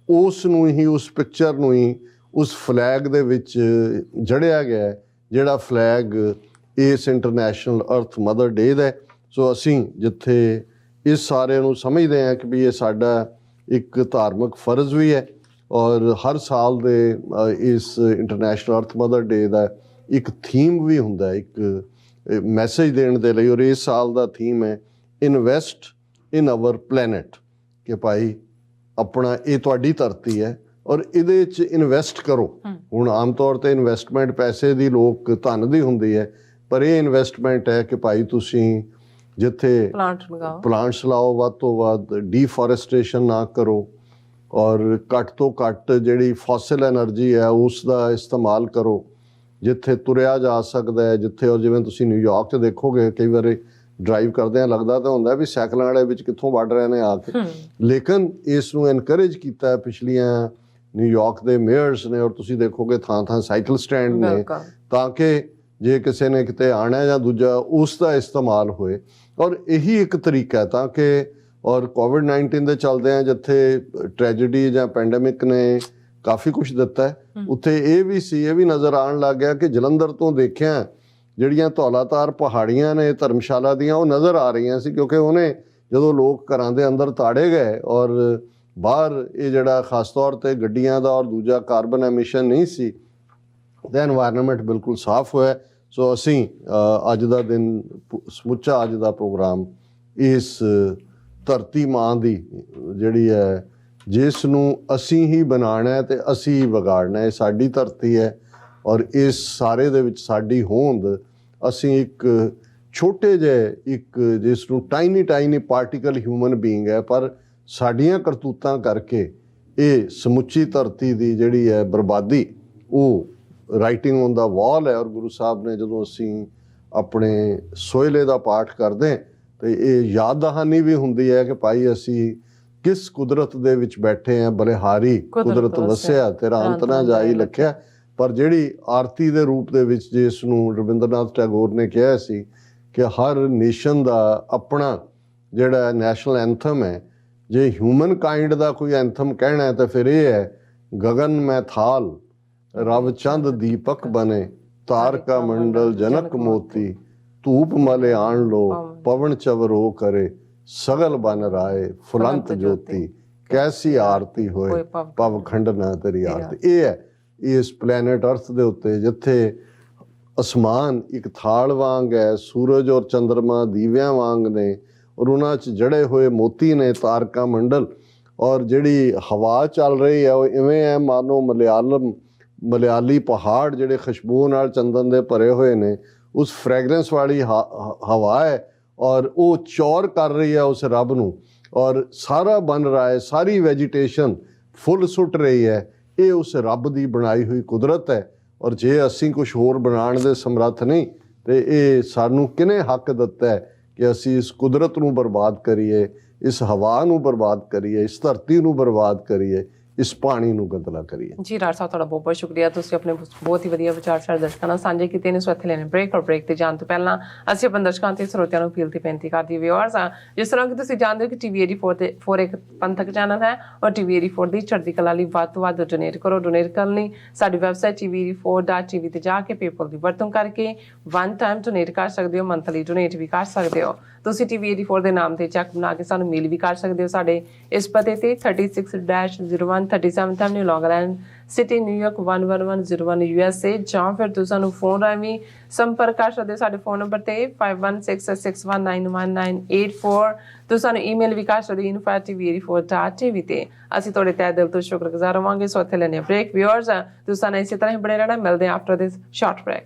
ਉਸ ਨੂੰ ਹੀ, ਉਸ ਪਿਕਚਰ ਨੂੰ ਹੀ ਉਸ ਫਲੈਗ ਦੇ ਵਿੱਚ ਜੜਿਆ ਗਿਆ, ਜਿਹੜਾ ਫਲੈਗ ਇਸ ਇੰਟਰਨੈਸ਼ਨਲ ਅਰਥ ਮਦਰ ਡੇ ਦਾ। ਸੋ ਅਸੀਂ ਜਿੱਥੇ ਇਸ ਸਾਰੇ ਨੂੰ ਸਮਝਦੇ ਹਾਂ ਕਿ ਵੀ ਇਹ ਸਾਡਾ ਇੱਕ ਧਾਰਮਿਕ ਫਰਜ਼ ਵੀ ਹੈ ਔਰ ਹਰ ਸਾਲ ਦੇ ਇਸ ਇੰਟਰਨੈਸ਼ਨਲ ਅਰਥ ਮਦਰ ਡੇ ਦਾ ਇੱਕ ਥੀਮ ਵੀ ਹੁੰਦਾ, ਇੱਕ ਮੈਸੇਜ ਦੇਣ ਦੇ ਲਈ। ਔਰ ਇਸ ਸਾਲ ਦਾ ਥੀਮ ਹੈ ਇਨਵੈਸਟ ਇਨ ਆਵਰ ਪਲੈਨਟ, ਕਿ ਭਾਈ ਆਪਣਾ ਇਹ ਤੁਹਾਡੀ ਧਰਤੀ ਹੈ ਔਰ ਇਹਦੇ 'ਚ ਇਨਵੈਸਟ ਕਰੋ। ਹੁਣ ਆਮ ਤੌਰ 'ਤੇ ਇਨਵੈਸਟਮੈਂਟ ਪੈਸੇ ਦੀ, ਲੋਕ ਧਨ ਦੀ ਹੁੰਦੀ ਹੈ, ਪਰ ਇਹ ਇਨਵੈਸਟਮੈਂਟ ਹੈ ਕਿ ਭਾਈ ਤੁਸੀਂ ਜਿੱਥੇ ਪਲਾਂਟਸ ਲਾਓ, ਵੱਧ ਤੋਂ ਵੱਧ ਡੀਫੋਰੈਸਟੇਸ਼ਨ ਨਾ ਕਰੋ ਔਰ ਘੱਟ ਤੋਂ ਘੱਟ ਜਿਹੜੀ ਫੋਸਿਲ ਐਨਰਜੀ ਹੈ ਉਸ ਦਾ ਇਸਤੇਮਾਲ ਕਰੋ ਜਿੱਥੇ ਤੁਰਿਆ ਜਾ ਸਕਦਾ ਹੈ, ਜਿੱਥੇ। ਔਰ ਜਿਵੇਂ ਤੁਸੀਂ ਨਿਊਯਾਰਕ 'ਚ ਦੇਖੋਗੇ ਕਈ ਵਾਰੀ ਡਰਾਈਵ ਕਰਦਿਆਂ ਲੱਗਦਾ ਤਾਂ ਹੁੰਦਾ ਵੀ ਸਾਈਕਲਾਂ ਵਾਲੇ ਵਿੱਚ ਕਿੱਥੋਂ ਵੱਢ ਰਹੇ ਨੇ ਆ ਕੇ, ਲੇਕਿਨ ਇਸ ਨੂੰ ਐਨਕਰੇਜ ਕੀਤਾ ਪਿਛਲੀਆਂ ਨਿਊਯਾਰਕ ਦੇ ਮੇਅਰਸ ਨੇ, ਔਰ ਤੁਸੀਂ ਦੇਖੋਗੇ ਥਾਂ ਥਾਂ ਸਾਈਕਲ ਸਟੈਂਡ ਨੇ, ਤਾਂ ਕਿ ਜੇ ਕਿਸੇ ਨੇ ਕਿਤੇ ਆਉਣਾ ਜਾਂ ਦੂਜਾ ਉਸ ਦਾ ਇਸਤੇਮਾਲ ਹੋਏ। ਔਰ ਇਹੀ ਇੱਕ ਤਰੀਕਾ ਹੈ ਤਾਂ ਕਿ, ਔਰ ਕੋਵਿਡ-19 ਦੇ ਚੱਲਦਿਆਂ ਜਿੱਥੇ ਟ੍ਰੈਜਡੀ ਜਾਂ ਪੈਂਡੇਮਿਕ ਨੇ ਕਾਫੀ ਕੁਝ ਦਿੱਤਾ ਹੈ, ਉੱਥੇ ਇਹ ਵੀ ਨਜ਼ਰ ਆਉਣ ਲੱਗ ਗਿਆ ਕਿ ਜਲੰਧਰ ਤੋਂ ਦੇਖਿਆ ਜਿਹੜੀਆਂ ਧੌਲਾਧਾਰ ਪਹਾੜੀਆਂ ਨੇ ਧਰਮਸ਼ਾਲਾ ਦੀਆਂ, ਉਹ ਨਜ਼ਰ ਆ ਰਹੀਆਂ ਸੀ, ਕਿਉਂਕਿ ਉਹਨੇ ਜਦੋਂ ਲੋਕ ਘਰਾਂ ਦੇ ਅੰਦਰ ਤਾੜੇ ਗਏ ਔਰ ਬਾਹਰ ਇਹ ਜਿਹੜਾ ਖਾਸ ਤੌਰ ਤੇ ਗੱਡੀਆਂ ਦਾ ਔਰ ਦੂਜਾ ਕਾਰਬਨ ਐਮਿਸ਼ਨ ਨਹੀਂ ਸੀ, ਤੇ এনवायरमेंट ਬਿਲਕੁਲ ਸਾਫ਼ ਹੋਇਆ। ਸੋ ਅਸੀਂ ਅੱਜ ਦਾ ਦਿਨ ਸਮੁੱਚਾ ਅੱਜ ਦਾ ਪ੍ਰੋਗਰਾਮ ਇਸ ਧਰਤੀ ਮਾਂ ਦੀ ਜਿਹੜੀ ਹੈ, ਜਿਸ ਨੂੰ ਅਸੀਂ ਹੀ ਬਣਾਉਣਾ ਹੈ ਤੇ ਅਸੀਂ ਹੀ ਵਿਗਾੜਨਾ ਹੈ, ਸਾਡੀ ਧਰਤੀ ਹੈ ਔਰ ਇਸ ਸਾਰੇ ਦੇ ਵਿੱਚ ਸਾਡੀ ਹੋਂਦ, ਅਸੀਂ ਇੱਕ ਛੋਟੇ ਜਿਹੇ ਇੱਕ ਜਿਸ ਨੂੰ ਟਾਈਨੀ ਪਾਰਟੀਕਲ ਹਿਊਮਨ ਬੀਇੰਗ ਹੈ, ਪਰ ਸਾਡੀਆਂ ਕਰਤੂਤਾਂ ਕਰਕੇ ਇਹ ਸਮੁੱਚੀ ਧਰਤੀ ਦੀ ਜਿਹੜੀ ਹੈ ਬਰਬਾਦੀ, ਉਹ ਰਾਈਟਿੰਗ ਔਨ ਦਾ ਵਾਲ ਹੈ। ਔਰ ਗੁਰੂ ਸਾਹਿਬ ਨੇ ਜਦੋਂ ਅਸੀਂ ਆਪਣੇ ਸੋਹਿਲੇ ਦਾ ਪਾਠ ਕਰਦੇ ਤੇ ਇਹ ਯਾਦ ਦਹਾਨੀ ਵੀ ਹੁੰਦੀ ਹੈ ਕਿ ਭਾਈ ਅਸੀਂ ਕਿਸ ਕੁਦਰਤ ਦੇ ਵਿੱਚ ਬੈਠੇ ਹਾਂ, ਬਲਿਹਾਰੀ ਕੁਦਰਤ ਵਸਿਆ ਤੇਰਾ ਅੰਤ ਨਾ ਜਾਈ ਲਖਿਆ। ਪਰ ਜਿਹੜੀ ਆਰਤੀ ਦੇ ਰੂਪ ਦੇ ਵਿੱਚ ਜਿਸ ਨੂੰ ਰਵਿੰਦਰਨਾਥ ਟੈਗੋਰ ਨੇ ਕਿਹਾ ਸੀ ਕਿ ਹਰ ਨੇਸ਼ਨ ਦਾ ਆਪਣਾ ਜਿਹੜਾ ਨੈਸ਼ਨਲ ਐਂਥਮ ਹੈ, ਜੇ ਹਿਊਮਨ ਕਾਈਂਡ ਦਾ ਕੋਈ ਐਂਥਮ ਕਹਿਣਾ ਹੈ ਤਾਂ ਫਿਰ ਇਹ ਹੈ, ਗगन में थाल रव चंद दीपक बने, तारका मंडल जनक मोती, धूप मले आन लो पवन चवरो करे, सगल बन राय फुलंत ज्योति, कैसी आरती होए पव खंड ना तेरी आरती। ये है इस प्लैनेट अर्थ ਦੇ ਉੱਤੇ ਜਿੱਥੇ ਅਸਮਾਨ ਇੱਕ ਥਾਲ ਵਾਂਗ ਹੈ, ਸੂਰਜ ਔਰ ਚੰਦਰਮਾ ਦੀਵਿਆਂ ਵਾਂਗ ਨੇ, ਔਰ ਉਹਨਾਂ 'ਚ ਜੜੇ ਹੋਏ ਮੋਤੀ ਨੇ ਤਾਰਕਾ ਮੰਡਲ, ਔਰ ਜਿਹੜੀ ਹਵਾ ਚੱਲ ਰਹੀ ਹੈ ਉਹ ਇਵੇਂ ਹੈ ਮਾਨੋ ਮਲਿਆਲੀ ਪਹਾੜ ਜਿਹੜੇ ਖੁਸ਼ਬੂ ਨਾਲ ਚੰਦਨ ਦੇ ਭਰੇ ਹੋਏ ਨੇ, ਉਸ ਫ੍ਰੈਗਰੈਂਸ ਵਾਲੀ ਹਵਾ ਹੈ ਔਰ ਉਹ ਚੌਰ ਕਰ ਰਹੀ ਹੈ ਉਸ ਰੱਬ ਨੂੰ, ਔਰ ਸਾਰਾ ਬਣ ਰਹਾ ਹੈ, ਸਾਰੀ ਵੈਜੀਟੇਸ਼ਨ ਫੁੱਲ ਸੁੱਟ ਰਹੀ ਹੈ। ਇਹ ਉਸ ਰੱਬ ਦੀ ਬਣਾਈ ਹੋਈ ਕੁਦਰਤ ਹੈ। ਔਰ ਜੇ ਅਸੀਂ ਕੁਝ ਹੋਰ ਬਣਾਉਣ ਦੇ ਸਮਰੱਥ ਨਹੀਂ ਤੇ ਇਹ ਸਾਨੂੰ ਕਿਹਨੇ ਹੱਕ ਦਿੱਤਾ ਹੈ ਕਿ ਅਸੀਂ ਇਸ ਕੁਦਰਤ ਨੂੰ ਬਰਬਾਦ ਕਰੀਏ, ਇਸ ਹਵਾ ਨੂੰ ਬਰਬਾਦ ਕਰੀਏ, ਇਸ ਧਰਤੀ ਨੂੰ ਬਰਬਾਦ ਕਰੀਏ, ਇਸ ਪਾਣੀ ਨੂੰ ਗੰਦਲਾ ਕਰੀਏ। ਜੀ ਰਾਜ ਸਾਹਿਬ, ਤੁਹਾਡਾ ਬਹੁਤ ਬਹੁਤ ਸ਼ੁਕਰੀਆ। ਤੁਸੀਂ ਆਪਣੇ ਬਹੁਤ ਹੀ ਵਧੀਆ ਵਿਚਾਰ ਸਾਡੇ ਦਰਸ਼ਕਾਂ ਨਾਲ ਸਾਂਝੇ ਕੀਤੇ ਨੇ। ਸੋ ਇੱਥੇ ਲੈਣੇ ਬ੍ਰੇਕ, ਔਰ ਬ੍ਰੇਕ ਤੇ ਜਾਣ ਤੋਂ ਪਹਿਲਾਂ ਅਸੀਂ ਆਪਣੇ ਦਰਸ਼ਕਾਂ ਤੇ ਸਰੋਤਿਆਂ ਨੂੰ ਅਪੀਲ ਤੇ ਬੇਨਤੀ ਕਰਦੀ ਵਿਊਅਰਸ ਆ, ਜਿਸ ਤਰ੍ਹਾਂ ਕਿ ਤੁਸੀਂ ਜਾਣਦੇ ਹੋ ਕਿ ਟੀਵੀ 84 ਤੇ 4 ਇੱਕ ਪੰਥਕ ਚੈਨਲ ਹੈ, ਔਰ ਟੀਵੀ 84 ਦੀ ਚੜ੍ਹਦੀ ਕਲਾ ਲਈ ਵੱਧ ਤੋਂ ਵੱਧ ਡੋਨੇਟ ਕਰੋ। ਡੋਨੇਟ ਕਰਨ ਲਈ ਸਾਡੀ ਵੈਬਸਾਈਟ tv84.tv ਤੇ ਜਾ ਕੇ ਪੇਪਲ ਦੀ ਵਰਤੋਂ ਕਰਕੇ ਵਨ ਟਾਈਮ ਡੋਨੇਟ ਕਰ ਸਕਦੇ ਹੋ, ਮੰਥਲੀ ਡੋਨੇਟ ਵੀ ਕਰ ਸਕਦੇ ਹੋ। ਤੁਸੀਂ ਟੀਵੀ 84 ਦੇ ਨਾਮ ਤੇ ਚੈੱਕ ਬਣਾ ਕੇ ਸਾਨੂੰ ਮੇਲ ਵੀ ਕਰ ਸਕਦੇ ਹੋ ਸਾਡੇ ਇਸ ਪਤੇ ਤੇ 36-01 37 ਐਵਨਿਊ ਲੌਂਗ ਆਈਲੈਂਡ ਸਿਟੀ ਨਿਊਯਾਰਕ 11101 USA, ਜਾਂ ਫਿਰ ਤੁਸੀਂ ਸਾਨੂੰ ਫੋਨ ਰਾਹੀਂ ਸੰਪਰਕ ਕਰ ਸਕਦੇ ਹੋ ਸਾਡੇ ਫੋਨ ਨੰਬਰ ਤੇ 5166191984। ਤੁਸੀਂ ਸਾਨੂੰ ਈਮੇਲ ਵੀ ਕਰ ਸਕਦੇ ਹੋ info@tv84.tv ਤੇ। ਅਸੀਂ ਤੁਹਾਡੇ ਤਹਿ ਦਿਲ ਤੋਂ ਸ਼ੁਕਰਗੁਜ਼ਾਰ ਹੋਵਾਂਗੇ। ਸੋ ਇੱਥੇ ਲੈਣੇ ਬ੍ਰੇਕ। ਵਿਊਅਰਸ ਤੁਸੀਂ ਸਾਨੂੰ ਇਸੇ ਤਰ੍ਹਾਂ ਹੀ ਬਣੇ ਰਹਿਣਾ। ਮਿਲਦੇ ਹਾਂ ਆਫਟਰ ਦਿਸ ਸ਼ਾਰਟ ਬ੍ਰੇਕ।